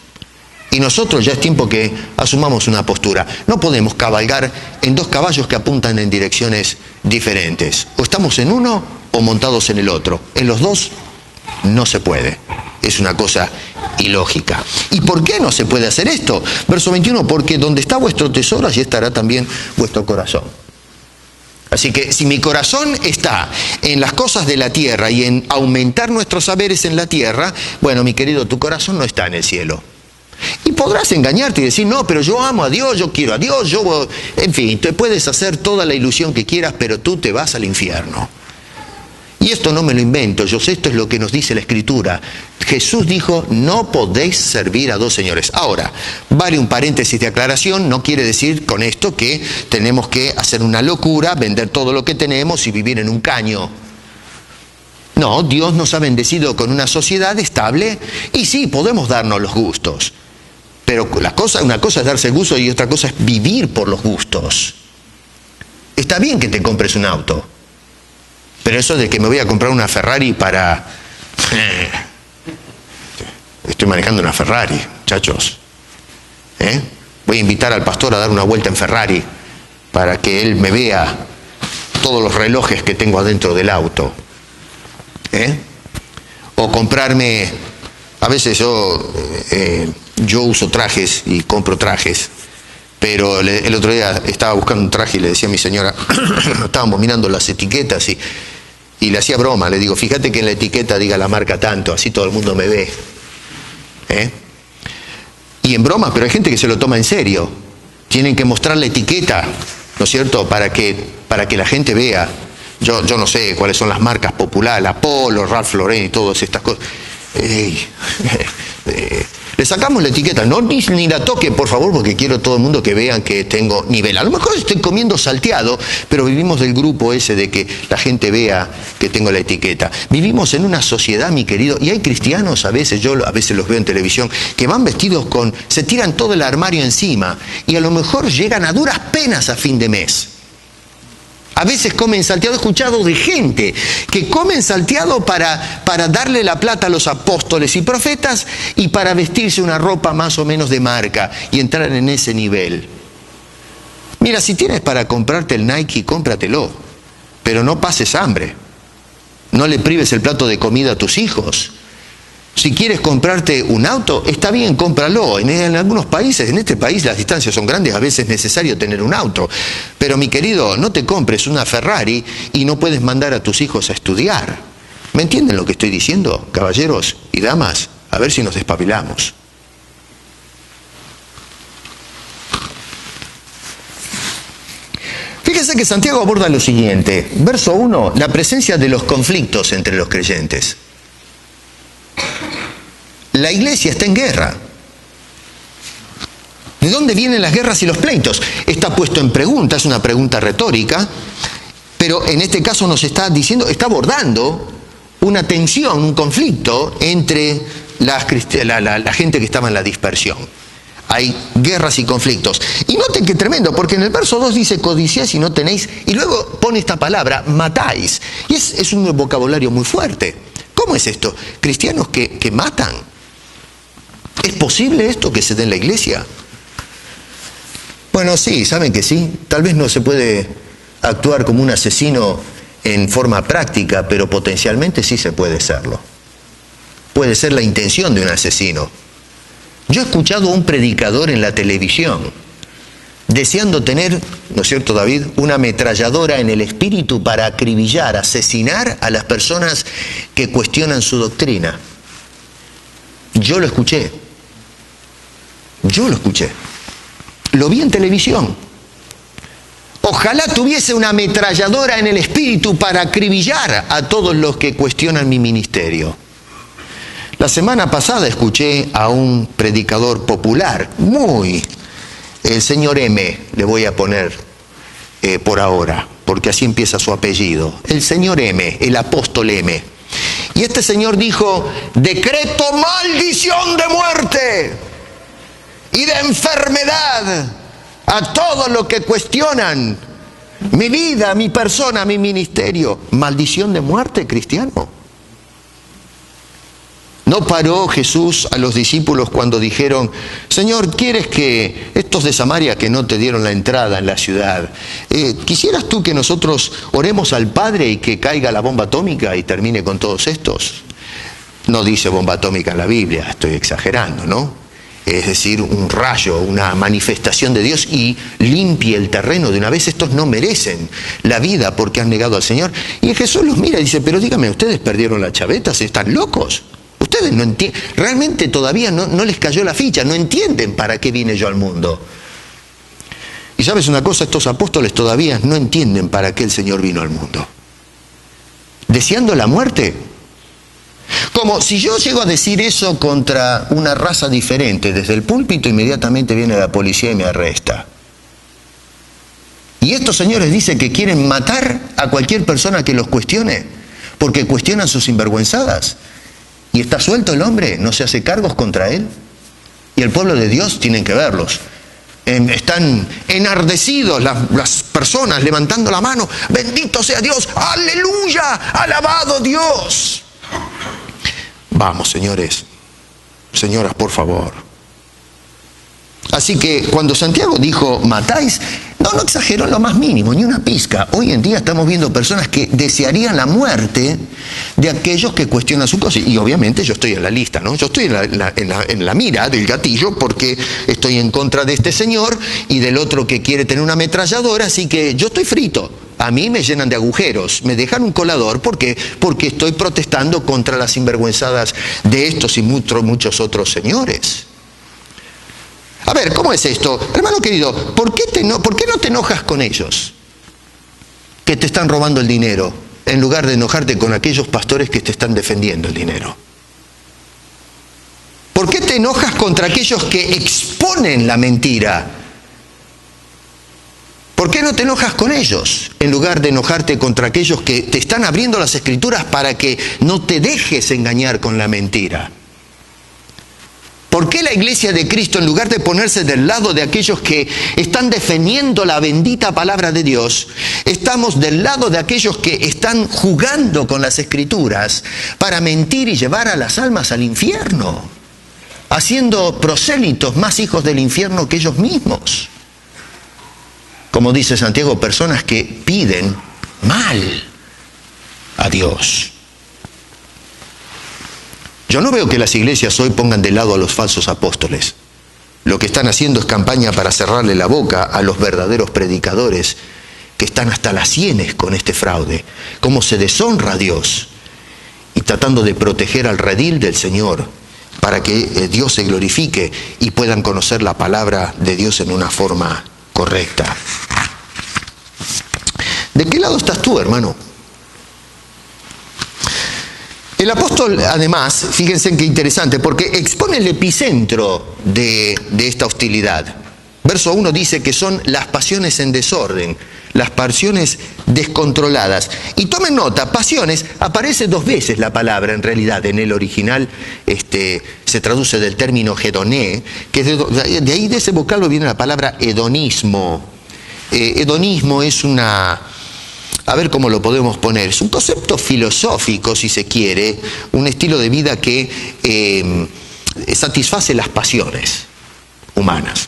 Y nosotros ya es tiempo que asumamos una postura. No podemos cabalgar en dos caballos que apuntan en direcciones diferentes. O estamos en uno o montados en el otro. En los dos no se puede. Es una cosa ilógica. ¿Y por qué no se puede hacer esto? Verso 21, porque donde está vuestro tesoro, allí estará también vuestro corazón. Así que si mi corazón está en las cosas de la tierra y en aumentar nuestros saberes en la tierra, bueno, mi querido, tu corazón no está en el cielo. Y podrás engañarte y decir, no, pero yo amo a Dios, yo quiero a Dios, en fin, te puedes hacer toda la ilusión que quieras, pero tú te vas al infierno. Y esto no me lo invento, yo sé, esto es lo que nos dice la Escritura. Jesús dijo, no podéis servir a dos señores. Ahora, vale un paréntesis de aclaración, no quiere decir con esto que tenemos que hacer una locura, vender todo lo que tenemos y vivir en un caño. No, Dios nos ha bendecido con una sociedad estable y sí, podemos darnos los gustos. Pero una cosa es darse el gusto y otra cosa es vivir por los gustos. Está bien que te compres un auto, pero eso de que me voy a comprar una Ferrari para... Estoy manejando una Ferrari, muchachos. Voy a invitar al pastor a dar una vuelta en Ferrari para que él me vea todos los relojes que tengo adentro del auto. O comprarme, a veces yo uso trajes y compro trajes, Pero el otro día estaba buscando un traje y le decía a mi señora, estábamos mirando las etiquetas y le hacía broma, le digo, fíjate que en la etiqueta diga la marca tanto, así todo el mundo me ve. Y en broma, pero hay gente que se lo toma en serio. Tienen que mostrar la etiqueta, ¿no es cierto?, para que la gente vea. Yo no sé cuáles son las marcas populares, la Polo, Ralph Lauren y todas estas cosas. Le sacamos la etiqueta, no ni la toque, por favor, porque quiero todo el mundo que vean que tengo nivel. A lo mejor estoy comiendo salteado, pero vivimos del grupo ese de que la gente vea que tengo la etiqueta. Vivimos en una sociedad, mi querido, y hay cristianos a veces, yo a veces los veo en televisión, que van vestidos se tiran todo el armario encima, y a lo mejor llegan a duras penas a fin de mes. A veces comen salteado. He escuchado de gente que comen salteado para darle la plata a los apóstoles y profetas y para vestirse una ropa más o menos de marca y entrar en ese nivel. Mira, si tienes para comprarte el Nike, cómpratelo, pero no pases hambre. No le prives el plato de comida a tus hijos. Si quieres comprarte un auto, está bien, cómpralo. En algunos países, en este país las distancias son grandes, a veces es necesario tener un auto. Pero mi querido, no te compres una Ferrari y no puedes mandar a tus hijos a estudiar. ¿Me entienden lo que estoy diciendo, caballeros y damas? A ver si nos despabilamos. Fíjense que Santiago aborda lo siguiente. Verso 1, la presencia de los conflictos entre los creyentes. La iglesia está en guerra. ¿De dónde vienen las guerras y los pleitos? Está puesto en pregunta, es una pregunta retórica, pero en este caso nos está diciendo, está abordando una tensión, un conflicto entre la gente que estaba en la dispersión. Hay guerras y conflictos. Y noten qué tremendo, porque en el verso 2 dice, codiciáis y no tenéis, y luego pone esta palabra, matáis. Y es un vocabulario muy fuerte. ¿Cómo es esto? Cristianos que matan. ¿Es posible esto que se dé en la iglesia? Bueno, sí, saben que sí. Tal vez no se puede actuar como un asesino en forma práctica, pero potencialmente sí se puede serlo. Puede ser la intención de un asesino. Yo he escuchado a un predicador en la televisión deseando tener, ¿no es cierto, David?, una ametralladora en el espíritu para acribillar, asesinar a las personas que cuestionan su doctrina. Yo lo escuché. Lo vi en televisión. Ojalá tuviese una ametralladora en el espíritu para acribillar a todos los que cuestionan mi ministerio. La semana pasada escuché a un predicador popular, el señor M, le voy a poner por ahora, porque así empieza su apellido. El señor M, el apóstol M. Y este señor dijo, decreto maldición de muerte y de enfermedad a todos los que cuestionan mi vida, mi persona, mi ministerio. Maldición de muerte, cristiano. ¿No paró Jesús a los discípulos cuando dijeron, Señor, ¿quieres que estos de Samaria que no te dieron la entrada en la ciudad, quisieras tú que nosotros oremos al Padre y que caiga la bomba atómica y termine con todos estos? No dice bomba atómica en la Biblia, estoy exagerando, ¿no? Es decir, un rayo, una manifestación de Dios y limpie el terreno de una vez. Estos no merecen la vida porque han negado al Señor. Y Jesús los mira y dice, pero dígame, ¿ustedes perdieron la chaveta? ¿Están locos? Ustedes no entienden, realmente todavía no les cayó la ficha, no entienden para qué vine yo al mundo. Y sabes una cosa, estos apóstoles todavía no entienden para qué el Señor vino al mundo. Deseando la muerte. Como si yo llego a decir eso contra una raza diferente, desde el púlpito inmediatamente viene la policía y me arresta. Y estos señores dicen que quieren matar a cualquier persona que los cuestione, porque cuestionan sus sinvergüenzadas. Y está suelto el hombre, no se hace cargos contra él. Y el pueblo de Dios tienen que verlos. Están enardecidos las personas levantando la mano. Bendito sea Dios, aleluya, alabado Dios. Vamos, señores, señoras, por favor. Así que cuando Santiago dijo matáis, No exagero en lo más mínimo, ni una pizca. Hoy en día estamos viendo personas que desearían la muerte de aquellos que cuestionan su cosa. Y obviamente yo estoy en la lista, ¿no? Yo estoy en la mira del gatillo porque estoy en contra de este señor y del otro que quiere tener una ametralladora, así que yo estoy frito. A mí me llenan de agujeros, me dejan un colador porque estoy protestando contra las sinvergüenzadas de estos y muchos otros señores. A ver, ¿cómo es esto? Hermano querido, ¿por qué no te enojas con ellos que te están robando el dinero en lugar de enojarte con aquellos pastores que te están defendiendo el dinero? ¿Por qué te enojas contra aquellos que exponen la mentira? ¿Por qué no te enojas con ellos en lugar de enojarte contra aquellos que te están abriendo las escrituras para que no te dejes engañar con la mentira? ¿Por qué la iglesia de Cristo, en lugar de ponerse del lado de aquellos que están defendiendo la bendita palabra de Dios, estamos del lado de aquellos que están jugando con las escrituras para mentir y llevar a las almas al infierno, haciendo prosélitos más hijos del infierno que ellos mismos? Como dice Santiago, personas que piden mal a Dios. Yo no veo que las iglesias hoy pongan de lado a los falsos apóstoles. Lo que están haciendo es campaña para cerrarle la boca a los verdaderos predicadores que están hasta las sienes con este fraude. Cómo se deshonra a Dios y tratando de proteger al redil del Señor para que Dios se glorifique y puedan conocer la palabra de Dios en una forma correcta. ¿De qué lado estás tú, hermano? El apóstol, además, fíjense qué interesante, porque expone el epicentro de esta hostilidad. Verso 1 dice que son las pasiones en desorden, las pasiones descontroladas. Y tomen nota, pasiones, aparece 2 veces la palabra en realidad. En el original se traduce del término hedoné, que de ahí de ese vocablo viene la palabra hedonismo. Hedonismo es a ver cómo lo podemos poner, es un concepto filosófico, si se quiere, un estilo de vida que satisface las pasiones humanas.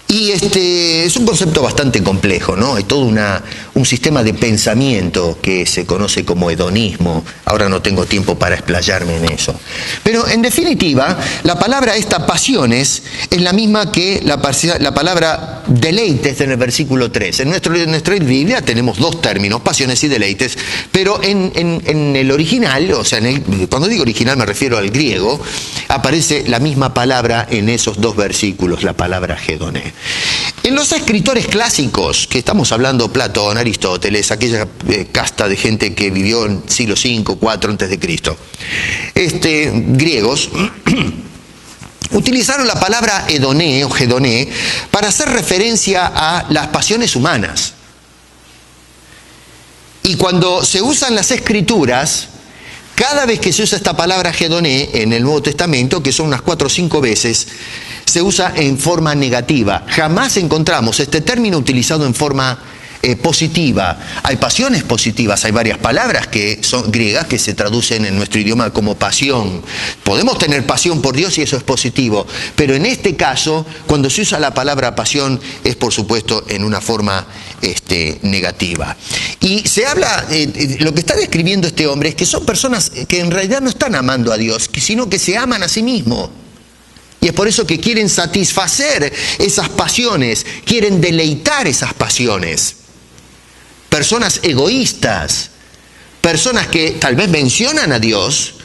Y es un concepto bastante complejo, ¿no? Hay todo un sistema de pensamiento que se conoce como hedonismo. Ahora no tengo tiempo para explayarme en eso. Pero en definitiva, la palabra esta pasiones es la misma que la palabra deleites en el versículo 3. En nuestra Biblia tenemos 2 términos, pasiones y deleites, pero en el original, o sea, cuando digo original me refiero al griego, aparece la misma palabra en esos 2 versículos, la palabra hedoné. En los escritores clásicos, que estamos hablando Platón, Aristóteles, aquella casta de gente que vivió en siglo V, IV antes de Cristo, griegos, utilizaron la palabra hedoné o hedoné para hacer referencia a las pasiones humanas. Y cuando se usan las escrituras, cada vez que se usa esta palabra hedoné en el Nuevo Testamento, que son unas 4 o 5 veces, se usa en forma negativa. Jamás encontramos este término utilizado en forma positiva. Hay pasiones positivas, hay varias palabras que son griegas que se traducen en nuestro idioma como pasión. Podemos tener pasión por Dios y eso es positivo, pero en este caso, cuando se usa la palabra pasión, es por supuesto en una forma negativa. Y se habla, lo que está describiendo este hombre es que son personas que en realidad no están amando a Dios, sino que se aman a sí mismos. Y es por eso que quieren satisfacer esas pasiones, quieren deleitar esas pasiones. Personas egoístas, personas que tal vez mencionan a Dios,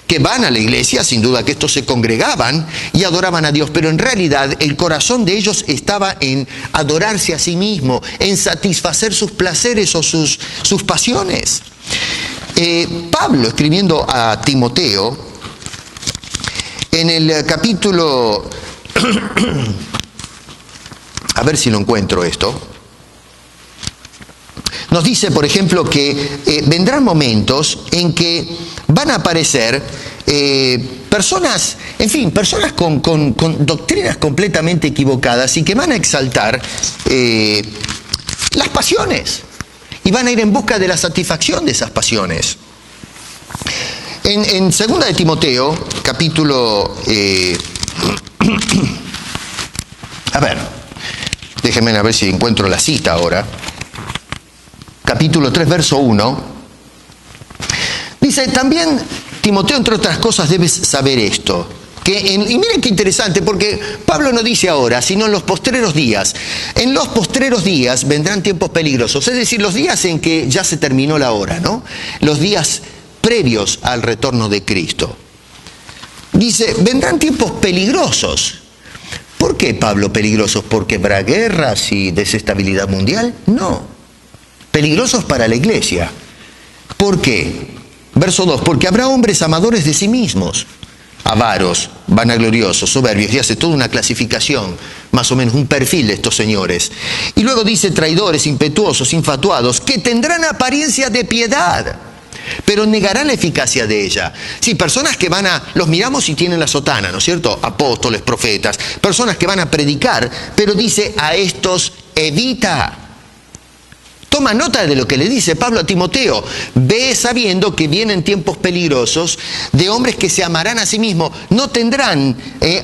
que van a la iglesia, sin duda que estos se congregaban y adoraban a Dios, pero en realidad el corazón de ellos estaba en adorarse a sí mismo, en satisfacer sus placeres o sus pasiones. Pablo, escribiendo a Timoteo, en el capítulo, a ver si lo encuentro esto, nos dice, por ejemplo, que vendrán momentos en que van a aparecer personas, en fin, personas con doctrinas completamente equivocadas y que van a exaltar las pasiones y van a ir en busca de la satisfacción de esas pasiones. En 2 de Timoteo, capítulo... Déjenme a ver si encuentro la cita ahora. Capítulo 3, verso 1. Dice, también, Timoteo, entre otras cosas, debes saber esto. Y miren qué interesante, porque Pablo no dice ahora, sino en los postreros días. En los postreros días vendrán tiempos peligrosos, es decir, los días en que ya se terminó la hora, ¿no? Los días previos al retorno de Cristo. Dice, vendrán tiempos peligrosos. ¿Por qué, Pablo, peligrosos? ¿Porque habrá guerras y desestabilidad mundial? No. Peligrosos para la iglesia. ¿Por qué? Verso 2, porque habrá hombres amadores de sí mismos, avaros, vanagloriosos, soberbios, y hace toda una clasificación, más o menos un perfil de estos señores. Y luego dice traidores, impetuosos, infatuados, que tendrán apariencia de piedad, pero negarán la eficacia de ella. Sí, personas que los miramos y tienen la sotana, ¿no es cierto? Apóstoles, profetas, personas que van a predicar, pero dice a estos evita. Toma nota de lo que le dice Pablo a Timoteo. Ve sabiendo que vienen tiempos peligrosos de hombres que se amarán a sí mismos. No tendrán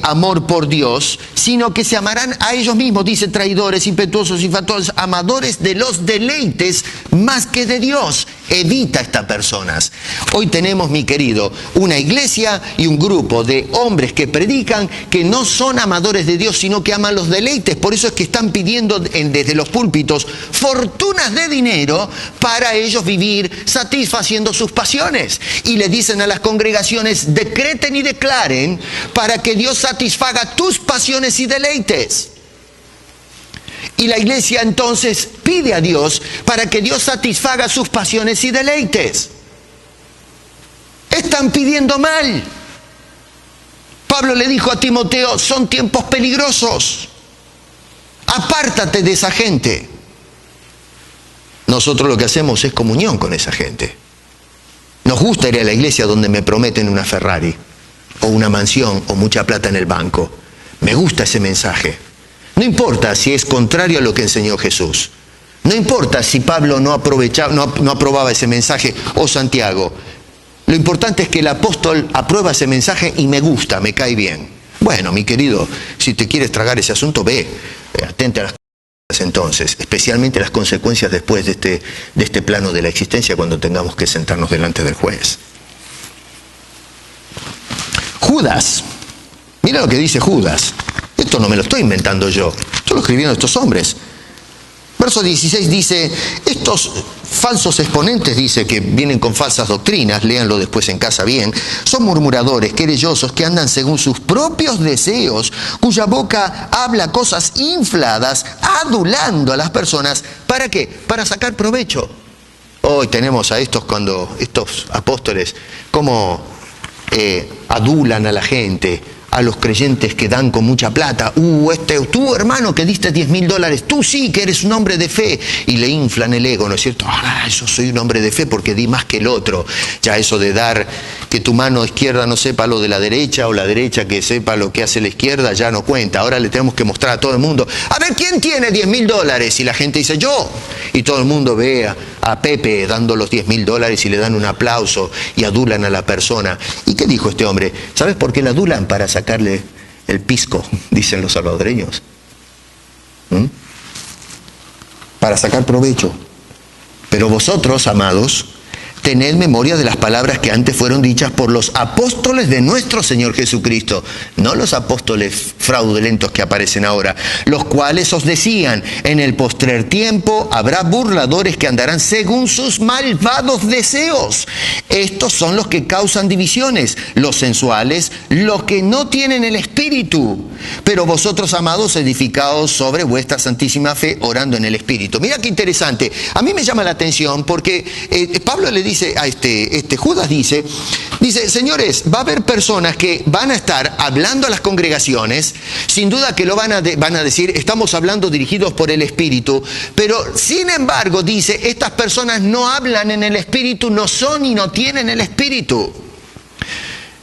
amor por Dios, sino que se amarán a ellos mismos. Dice traidores, impetuosos, infatuados, amadores de los deleites más que de Dios. Evita a estas personas. Hoy tenemos, mi querido, una iglesia y un grupo de hombres que predican que no son amadores de Dios, sino que aman los deleites. Por eso es que están pidiendo desde los púlpitos fortunas de dinero para ellos vivir satisfaciendo sus pasiones. Y le dicen a las congregaciones, decreten y declaren para que Dios satisfaga tus pasiones y deleites. Y la iglesia entonces pide a Dios para que Dios satisfaga sus pasiones y deleites. Están pidiendo mal. Pablo le dijo a Timoteo, son tiempos peligrosos. Apártate de esa gente. Nosotros lo que hacemos es comunión con esa gente. Nos gusta ir a la iglesia donde me prometen una Ferrari, o una mansión, o mucha plata en el banco. Me gusta ese mensaje. No importa si es contrario a lo que enseñó Jesús. No importa si Pablo no aprobaba ese mensaje o Santiago. Lo importante es que el apóstol aprueba ese mensaje y me gusta, me cae bien. Bueno, mi querido, si te quieres tragar ese asunto, atente a las consecuencias entonces, especialmente las consecuencias después de este plano de la existencia cuando tengamos que sentarnos delante del juez. Judas, mira lo que dice Judas. Esto no me lo estoy inventando yo lo escribieron estos hombres. Verso 16 dice, estos falsos exponentes, dice, que vienen con falsas doctrinas, léanlo después en casa bien, son murmuradores, querellosos, que andan según sus propios deseos, cuya boca habla cosas infladas, adulando a las personas. ¿Para qué? Para sacar provecho. Hoy tenemos a estos apóstoles, como adulan a la gente, a los creyentes que dan con mucha plata. Tú, hermano, que diste $10,000, tú sí que eres un hombre de fe. Y le inflan el ego, ¿no es cierto? Yo soy un hombre de fe porque di más que el otro. Ya eso de dar, que tu mano izquierda no sepa lo de la derecha, o la derecha que sepa lo que hace la izquierda, ya no cuenta. Ahora le tenemos que mostrar a todo el mundo, a ver, ¿quién tiene $10,000? Y la gente dice, yo. Y todo el mundo ve a Pepe dando los $10,000 y le dan un aplauso y adulan a la persona. ¿Y qué dijo este hombre? ¿Sabes por qué la adulan? Para sacarle el pisco, dicen los salvadoreños. Para sacar provecho. Pero vosotros, amados, tened memoria de las palabras que antes fueron dichas por los apóstoles de nuestro Señor Jesucristo, no los apóstoles fraudulentos que aparecen ahora, los cuales os decían, en el postrer tiempo habrá burladores que andarán según sus malvados deseos. Estos son los que causan divisiones, los sensuales, los que no tienen el Espíritu. Pero vosotros, amados, edificaos sobre vuestra santísima fe, orando en el Espíritu. Mira qué interesante. A mí me llama la atención porque Pablo le dice a Judas dice, señores, va a haber personas que van a estar hablando a las congregaciones, sin duda que lo van a decir, estamos hablando dirigidos por el Espíritu, pero sin embargo, dice, estas personas no hablan en el Espíritu, no son y no tienen el Espíritu.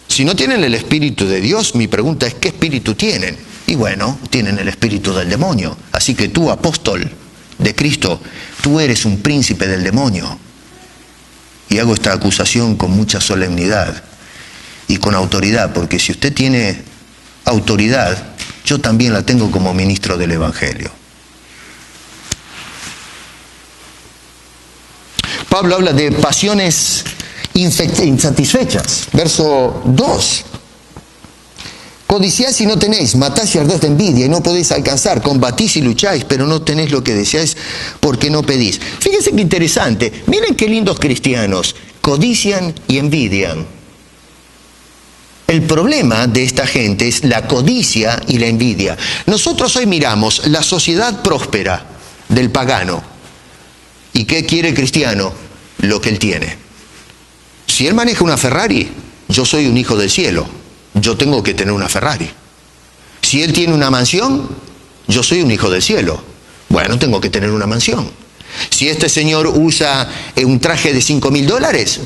Si no tienen el Espíritu de Dios, mi pregunta es, ¿qué espíritu tienen? Y bueno, tienen el espíritu del demonio. Así que tú, apóstol de Cristo, tú eres un príncipe del demonio. Y hago esta acusación con mucha solemnidad y con autoridad, porque si usted tiene autoridad, yo también la tengo como ministro del Evangelio. Pablo habla de pasiones insatisfechas. Verso 2. Codiciáis y no tenéis, matáis y ardéis de envidia y no podéis alcanzar, combatís y lucháis, pero no tenéis lo que deseáis porque no pedís. Fíjense qué interesante, miren qué lindos cristianos, codician y envidian. El problema de esta gente es la codicia y la envidia. Nosotros hoy miramos la sociedad próspera del pagano. ¿Y qué quiere el cristiano? Lo que él tiene. Si él maneja una Ferrari, yo soy un hijo del cielo. Yo tengo que tener una Ferrari. Si él tiene una mansión, yo soy un hijo del cielo. Bueno, tengo que tener una mansión. Si este señor usa un traje de $5.000,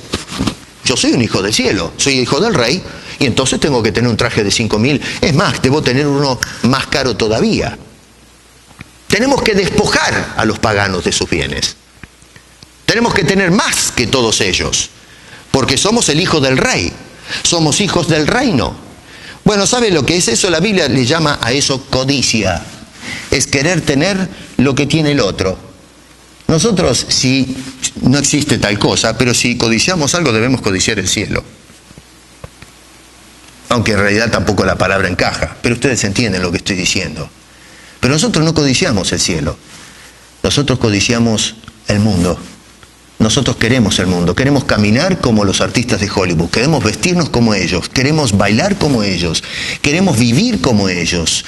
yo soy un hijo del cielo, soy hijo del rey, y entonces tengo que tener un traje de 5.000. Es más, debo tener uno más caro todavía. Tenemos que despojar a los paganos de sus bienes. Tenemos que tener más que todos ellos, porque somos el hijo del rey. Somos hijos del reino. Bueno, ¿sabe lo que es eso? La Biblia le llama a eso codicia. Es querer tener lo que tiene el otro. Nosotros, si no existe tal cosa, pero si codiciamos algo, debemos codiciar el cielo. Aunque en realidad tampoco la palabra encaja, pero ustedes entienden lo que estoy diciendo. Pero nosotros no codiciamos el cielo. Nosotros codiciamos el mundo. Nosotros queremos el mundo, queremos caminar como los artistas de Hollywood, queremos vestirnos como ellos, queremos bailar como ellos, queremos vivir como ellos,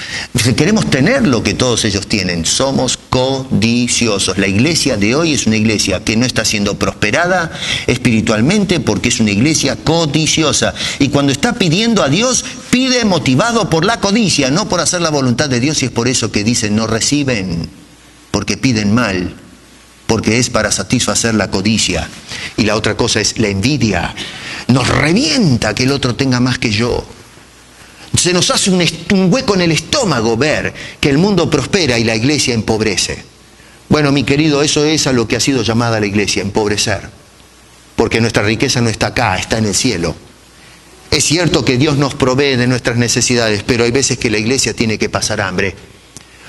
queremos tener lo que todos ellos tienen. Somos codiciosos. La iglesia de hoy es una iglesia que no está siendo prosperada espiritualmente porque es una iglesia codiciosa. Y cuando está pidiendo a Dios, pide motivado por la codicia, no por hacer la voluntad de Dios, y es por eso que dicen no reciben, porque piden mal. Porque es para satisfacer la codicia. Y la otra cosa es la envidia. Nos revienta que el otro tenga más que yo. Se nos hace un hueco en el estómago ver que el mundo prospera y la iglesia empobrece. Bueno, mi querido, eso es a lo que ha sido llamada la iglesia, empobrecer. Porque nuestra riqueza no está acá, está en el cielo. Es cierto que Dios nos provee de nuestras necesidades, pero hay veces que la iglesia tiene que pasar hambre.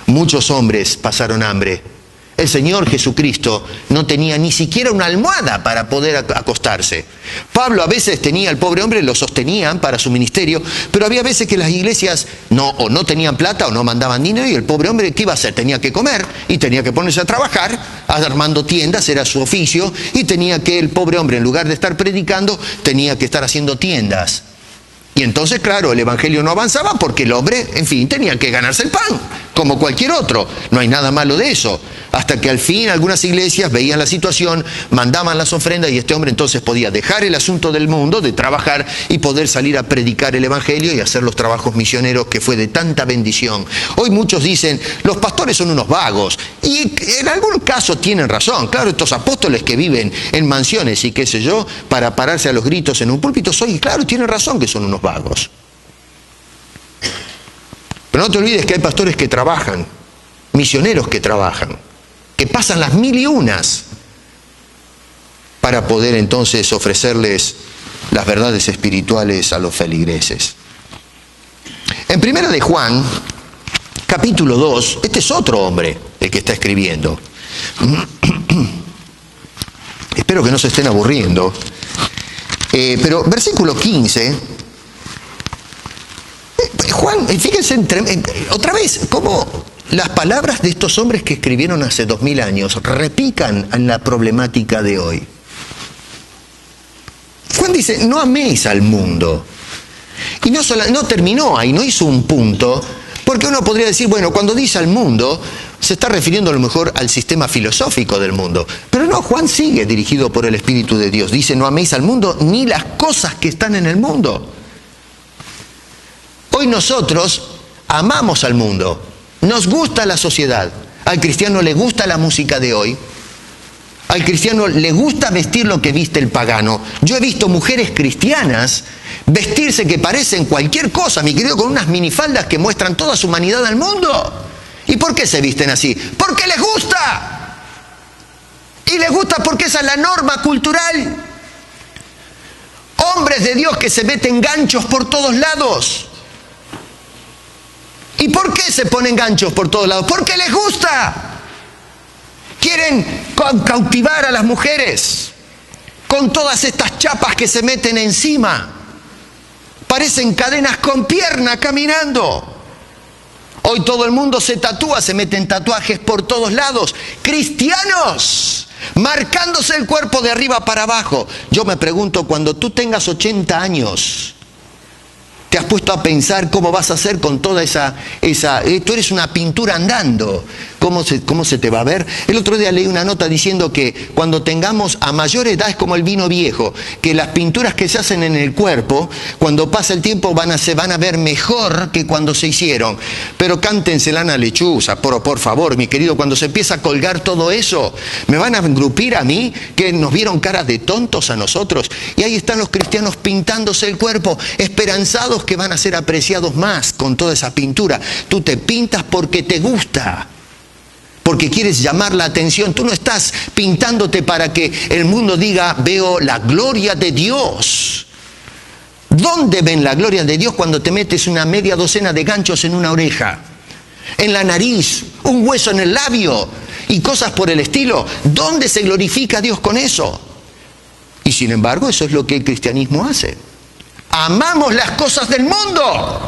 Muchos hombres pasaron hambre. El Señor Jesucristo no tenía ni siquiera una almohada para poder acostarse. Pablo a veces tenía, el pobre hombre lo sostenían para su ministerio, pero había veces que las iglesias o no tenían plata o no mandaban dinero, y el pobre hombre, ¿qué iba a hacer? Tenía que comer y tenía que ponerse a trabajar, armando tiendas, era su oficio, y tenía que, el pobre hombre, en lugar de estar predicando, tenía que estar haciendo tiendas. Y entonces, claro, el evangelio no avanzaba porque el hombre, en fin, tenía que ganarse el pan, como cualquier otro. No hay nada malo de eso. Hasta que al fin algunas iglesias veían la situación, mandaban las ofrendas, y este hombre entonces podía dejar el asunto del mundo, de trabajar, y poder salir a predicar el evangelio y hacer los trabajos misioneros que fue de tanta bendición. Hoy muchos dicen, los pastores son unos vagos, y en algún caso tienen razón. Claro, estos apóstoles que viven en mansiones y qué sé yo, para pararse a los gritos en un púlpito, claro, tienen razón que son unos vagos. Pero no te olvides que hay pastores que trabajan, misioneros que trabajan, que pasan las 1001 para poder entonces ofrecerles las verdades espirituales a los feligreses. En 1 de Juan, capítulo 2, este es otro hombre el que está escribiendo. Espero que no se estén aburriendo. Pero versículo 15, Juan, fíjense otra vez cómo las palabras de estos hombres que escribieron hace 2000 años repican en la problemática de hoy. Juan dice, no améis al mundo. Y no terminó ahí, no hizo un punto, porque uno podría decir, bueno, cuando dice al mundo, se está refiriendo a lo mejor al sistema filosófico del mundo. Pero no, Juan sigue dirigido por el Espíritu de Dios. Dice, no améis al mundo ni las cosas que están en el mundo. Hoy nosotros amamos al mundo. Nos gusta la sociedad. Al cristiano le gusta la música de hoy. Al cristiano le gusta vestir lo que viste el pagano. Yo he visto mujeres cristianas vestirse que parecen cualquier cosa, mi querido, con unas minifaldas que muestran toda su humanidad al mundo. ¿Y por qué se visten así? Porque les gusta. Y les gusta porque esa es la norma cultural. Hombres de Dios que se meten ganchos por todos lados. ¿Y por qué se ponen ganchos por todos lados? Porque les gusta. Quieren cautivar a las mujeres. con todas estas chapas que se meten encima. Parecen cadenas con pierna caminando. Hoy todo el mundo se tatúa, se meten tatuajes por todos lados. Cristianos, marcándose el cuerpo de arriba para abajo. Yo me pregunto, cuando tú tengas 80 años, ¿te has puesto a pensar cómo vas a hacer con toda esa tú eres una pintura andando? ¿Cómo se te va a ver? El otro día leí una nota diciendo que cuando tengamos a mayor edad es como el vino viejo, que las pinturas que se hacen en el cuerpo, cuando pasa el tiempo se van a ver mejor que cuando se hicieron. Pero cántensela a la lechuza, por favor, mi querido, cuando se empieza a colgar todo eso, me van a engrupir a mí, que nos vieron caras de tontos a nosotros. Y ahí están los cristianos pintándose el cuerpo, esperanzados que van a ser apreciados más con toda esa pintura. Tú te pintas porque te gusta, porque quieres llamar la atención. Tú no estás pintándote para que el mundo diga, veo la gloria de Dios. ¿Dónde ven la gloria de Dios cuando te metes una media docena de ganchos en una oreja, en la nariz, un hueso en el labio y cosas por el estilo? ¿Dónde se glorifica a Dios con eso? Y sin embargo, eso es lo que el cristianismo hace. Amamos las cosas del mundo.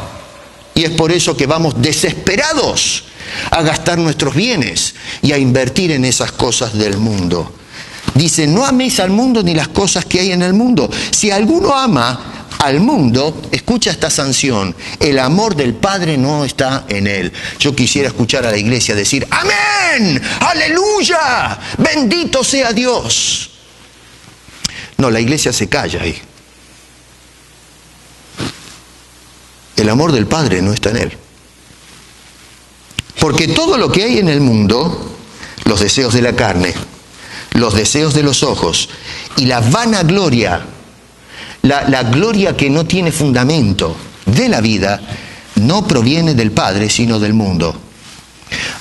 Y es por eso que vamos desesperados a gastar nuestros bienes y a invertir en esas cosas del mundo. Dice, no améis al mundo ni las cosas que hay en el mundo. Si alguno ama al mundo, escucha esta sanción: el amor del Padre no está en él. Yo quisiera escuchar a la iglesia decir, amén, aleluya, bendito sea Dios. No, la iglesia se calla ahí. El amor del Padre no está en él. Porque todo lo que hay en el mundo, los deseos de la carne, los deseos de los ojos y la vanagloria, la gloria que no tiene fundamento de la vida, no proviene del Padre, sino del mundo.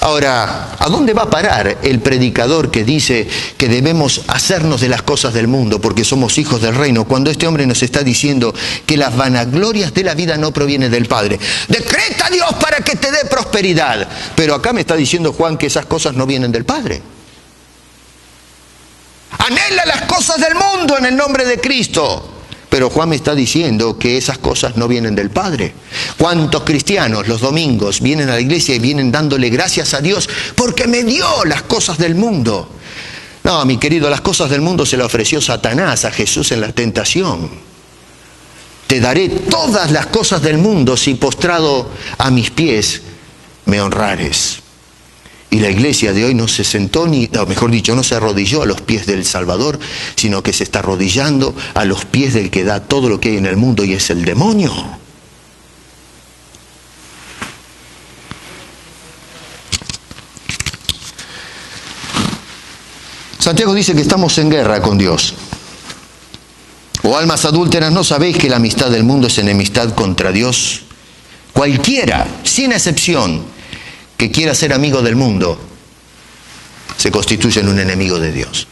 Ahora, ¿a dónde va a parar el predicador que dice que debemos hacernos de las cosas del mundo porque somos hijos del reino, cuando este hombre nos está diciendo que las vanaglorias de la vida no provienen del Padre? Decreta Dios para que te dé prosperidad. Pero acá me está diciendo Juan que esas cosas no vienen del Padre. Anhela las cosas del mundo en el nombre de Cristo. Pero Juan me está diciendo que esas cosas no vienen del Padre. ¿Cuántos cristianos los domingos vienen a la iglesia y vienen dándole gracias a Dios porque me dio las cosas del mundo? No, mi querido, las cosas del mundo se las ofreció Satanás a Jesús en la tentación. Te daré todas las cosas del mundo si postrado a mis pies me honrares. Y la iglesia de hoy no se sentó, o mejor dicho, no se arrodilló a los pies del Salvador, sino que se está arrodillando a los pies del que da todo lo que hay en el mundo, y es el demonio. Santiago dice que estamos en guerra con Dios. Oh almas adúlteras, ¿no sabéis que la amistad del mundo es enemistad contra Dios? Cualquiera, sin excepción, que quiera ser amigo del mundo, se constituye en un enemigo de Dios.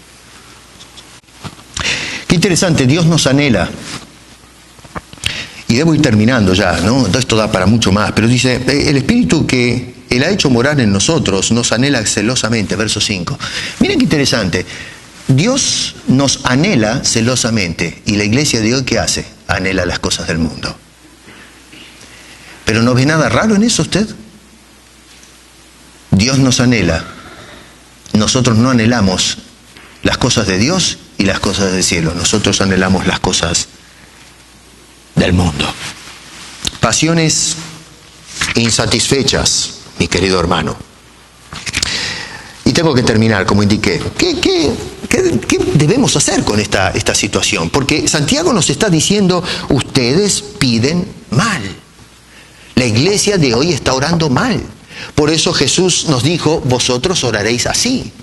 Qué interesante, Dios nos anhela. Y debo ir terminando ya, ¿no? Esto da para mucho más, pero dice, el Espíritu que Él ha hecho morar en nosotros nos anhela celosamente, verso 5. Miren qué interesante, Dios nos anhela celosamente, y la iglesia de hoy, ¿qué hace? Anhela las cosas del mundo. ¿Pero no ve nada raro en eso usted? Dios nos anhela, nosotros no anhelamos las cosas de Dios y las cosas del cielo, nosotros anhelamos las cosas del mundo. Pasiones insatisfechas, mi querido hermano. Y tengo que terminar, como indiqué. ¿Qué debemos hacer con esta situación? Porque Santiago nos está diciendo, ustedes piden mal. La iglesia de hoy está orando mal. Por eso Jesús nos dijo, vosotros oraréis así: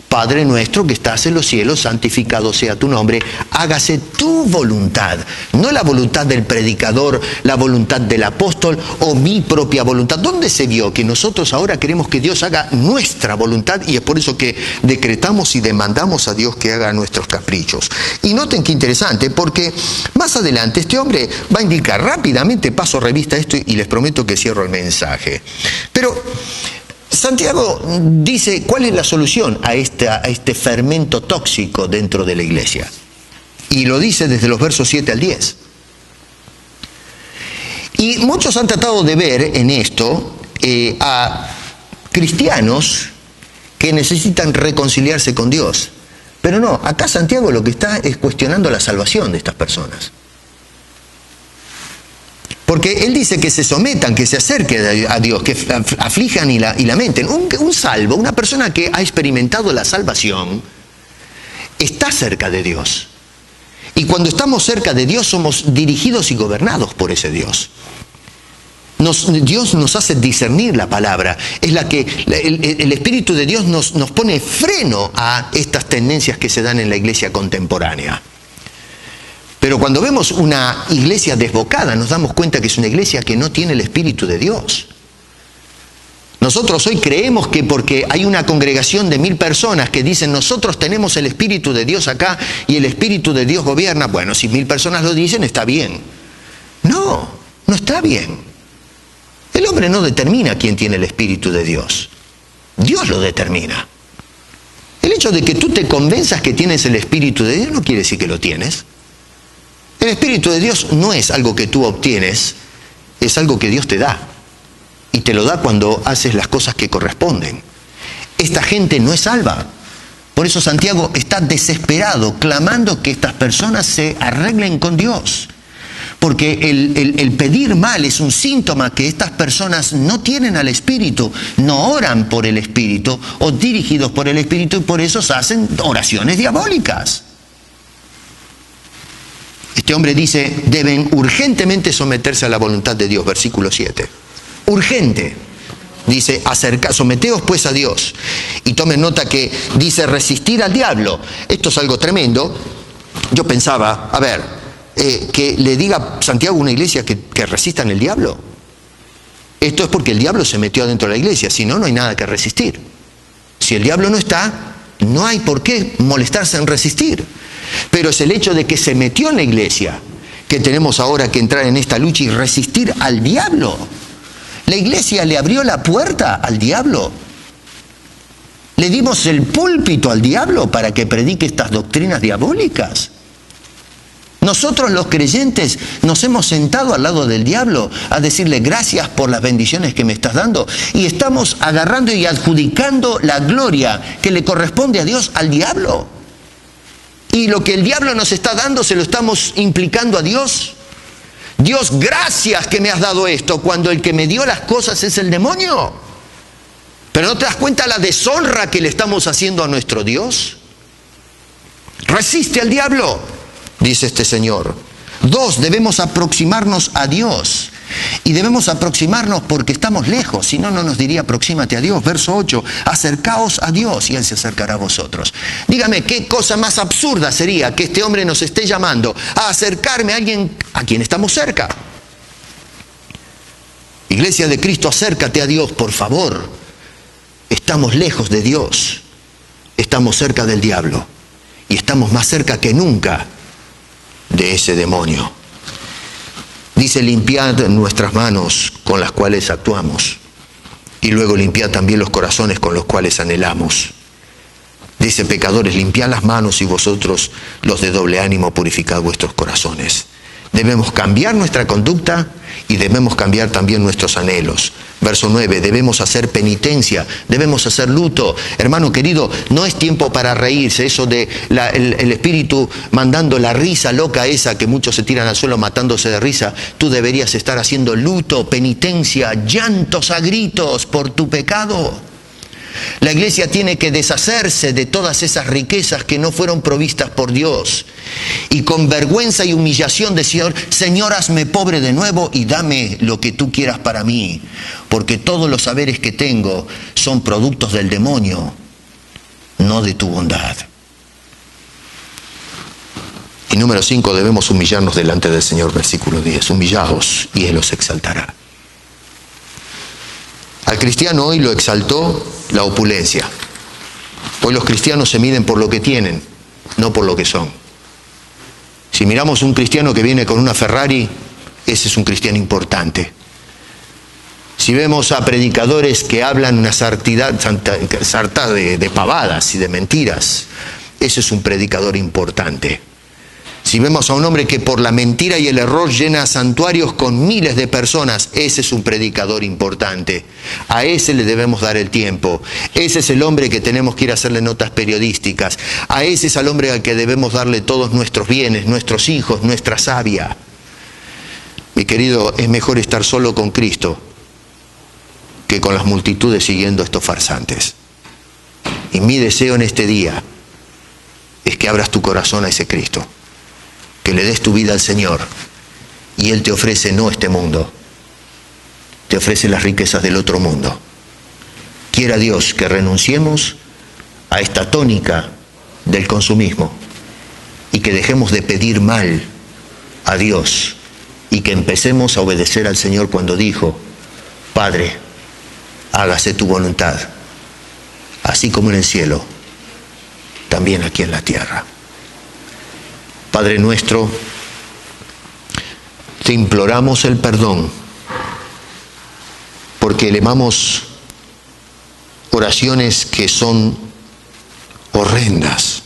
Padre nuestro que estás en los cielos, santificado sea tu nombre, hágase tu voluntad. No la voluntad del predicador, la voluntad del apóstol o mi propia voluntad. ¿Dónde se vio que nosotros ahora queremos que Dios haga nuestra voluntad? Y es por eso que decretamos y demandamos a Dios que haga nuestros caprichos. Y noten qué interesante, porque más adelante este hombre va a indicar rápidamente, paso revista a esto y les prometo que cierro el mensaje. Pero Santiago dice, ¿cuál es la solución a este fermento tóxico dentro de la iglesia? Y lo dice desde los versos 7 al 10. Y muchos han tratado de ver en esto a cristianos que necesitan reconciliarse con Dios. Pero no, acá Santiago lo que está es cuestionando la salvación de estas personas. Porque él dice que se sometan, que se acerquen a Dios, que aflijan y lamenten. Un salvo, una persona que ha experimentado la salvación, está cerca de Dios. Y cuando estamos cerca de Dios somos dirigidos y gobernados por ese Dios. Dios nos hace discernir la palabra. Es la que el Espíritu de Dios nos pone freno a estas tendencias que se dan en la iglesia contemporánea. Pero cuando vemos una iglesia desbocada, nos damos cuenta que es una iglesia que no tiene el Espíritu de Dios. Nosotros hoy creemos que porque hay una congregación de 1000 personas que dicen nosotros tenemos el Espíritu de Dios acá y el Espíritu de Dios gobierna, bueno, si 1000 personas lo dicen está bien. No, no está bien. El hombre no determina quién tiene el Espíritu de Dios. Dios lo determina. El hecho de que tú te convenzas que tienes el Espíritu de Dios no quiere decir que lo tienes. El Espíritu de Dios no es algo que tú obtienes, es algo que Dios te da. Y te lo da cuando haces las cosas que corresponden. Esta gente no es salva. Por eso Santiago está desesperado, clamando que estas personas se arreglen con Dios. Porque el pedir mal es un síntoma que estas personas no tienen al Espíritu, no oran por el Espíritu o dirigidos por el Espíritu y por eso se hacen oraciones diabólicas. Este hombre dice, deben urgentemente someterse a la voluntad de Dios, versículo 7. Urgente. Dice, someteos pues a Dios. Y tomen nota que dice resistir al diablo. Esto es algo tremendo. Yo pensaba, a ver, que le diga Santiago a una iglesia que resistan el diablo. Esto es porque el diablo se metió adentro de la iglesia, si no, no hay nada que resistir. Si el diablo no está, no hay por qué molestarse en resistir. Pero es el hecho de que se metió en la iglesia que tenemos ahora que entrar en esta lucha y resistir al diablo. La iglesia le abrió la puerta al diablo. Le dimos el púlpito al diablo para que predique estas doctrinas diabólicas. Nosotros los creyentes nos hemos sentado al lado del diablo a decirle gracias por las bendiciones que me estás dando y estamos agarrando y adjudicando la gloria que le corresponde a Dios al diablo. Y lo que el diablo nos está dando se lo estamos implicando a Dios. Dios, gracias que me has dado esto, cuando el que me dio las cosas es el demonio. Pero ¿no te das cuenta la deshonra que le estamos haciendo a nuestro Dios? Resiste al diablo, dice este Señor. 2, debemos aproximarnos a Dios. Y debemos aproximarnos porque estamos lejos, si no, no nos diría aproxímate a Dios. Verso 8, acercaos a Dios y Él se acercará a vosotros. Dígame, ¿qué cosa más absurda sería que este hombre nos esté llamando a acercarme a alguien a quien estamos cerca? Iglesia de Cristo, acércate a Dios, por favor. Estamos lejos de Dios, estamos cerca del diablo y estamos más cerca que nunca de ese demonio. Dice, limpiad nuestras manos con las cuales actuamos y luego limpiad también los corazones con los cuales anhelamos. Dice, pecadores, limpiad las manos y vosotros los de doble ánimo purificad vuestros corazones. Debemos cambiar nuestra conducta y debemos cambiar también nuestros anhelos. Verso 9, debemos hacer penitencia, debemos hacer luto. Hermano querido, no es tiempo para reírse, eso de el espíritu mandando la risa loca esa que muchos se tiran al suelo matándose de risa. Tú deberías estar haciendo luto, penitencia, llantos a gritos por tu pecado. La iglesia tiene que deshacerse de todas esas riquezas que no fueron provistas por Dios. Y con vergüenza y humillación decir, Señor, hazme pobre de nuevo y dame lo que tú quieras para mí. Porque todos los saberes que tengo son productos del demonio, no de tu bondad. Y número 5, debemos humillarnos delante del Señor, versículo 10. Humillaos y Él los exaltará. Al cristiano hoy lo exaltó la opulencia. Hoy los cristianos se miden por lo que tienen, no por lo que son. Si miramos un cristiano que viene con una Ferrari, ese es un cristiano importante. Si vemos a predicadores que hablan una sarta de pavadas y de mentiras, ese es un predicador importante. Si Si vemos a un hombre que por la mentira y el error llena santuarios con miles de personas, ese es un predicador importante. A ese le debemos dar el tiempo. Ese es el hombre que tenemos que ir a hacerle notas periodísticas. A ese es el hombre al que debemos darle todos nuestros bienes, nuestros hijos, nuestra savia. Mi querido, es mejor estar solo con Cristo que con las multitudes siguiendo estos farsantes. Y mi deseo en este día es que abras tu corazón a ese Cristo, que le des tu vida al Señor, y Él te ofrece no este mundo, te ofrece las riquezas del otro mundo. Quiera Dios que renunciemos a esta tónica del consumismo y que dejemos de pedir mal a Dios y que empecemos a obedecer al Señor cuando dijo: Padre, hágase tu voluntad, así como en el cielo, también aquí en la tierra. Padre nuestro, te imploramos el perdón porque elevamos oraciones que son horrendas.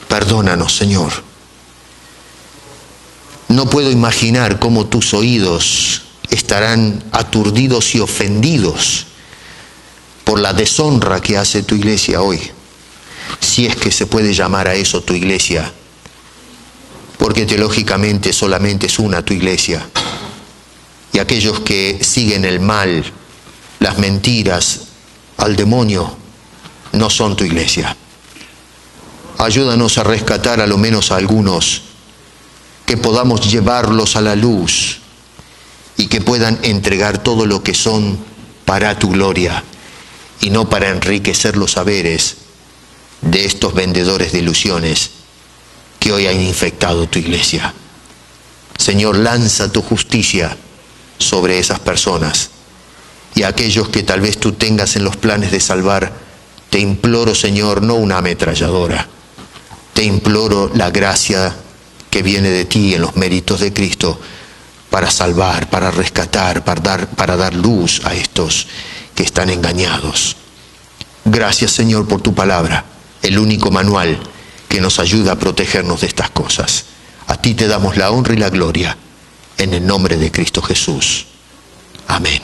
Perdónanos, Señor. No puedo imaginar cómo tus oídos estarán aturdidos y ofendidos por la deshonra que hace tu iglesia hoy, si es que se puede llamar a eso tu iglesia, porque teológicamente solamente es una tu iglesia, y aquellos que siguen el mal, las mentiras, al demonio, no son tu iglesia. Ayúdanos a rescatar a lo menos a algunos, que podamos llevarlos a la luz y que puedan entregar todo lo que son para tu gloria y no para enriquecer los saberes de estos vendedores de ilusiones que hoy han infectado tu iglesia. Señor, lanza tu justicia sobre esas personas, y a aquellos que tal vez tú tengas en los planes de salvar, te imploro, Señor, no una ametralladora, te imploro la gracia que viene de ti en los méritos de Cristo para salvar, para rescatar, para dar luz a estos que están engañados. Gracias, Señor, por tu palabra, el único manual que nos ayuda a protegernos de estas cosas. A ti te damos la honra y la gloria, en el nombre de Cristo Jesús. Amén.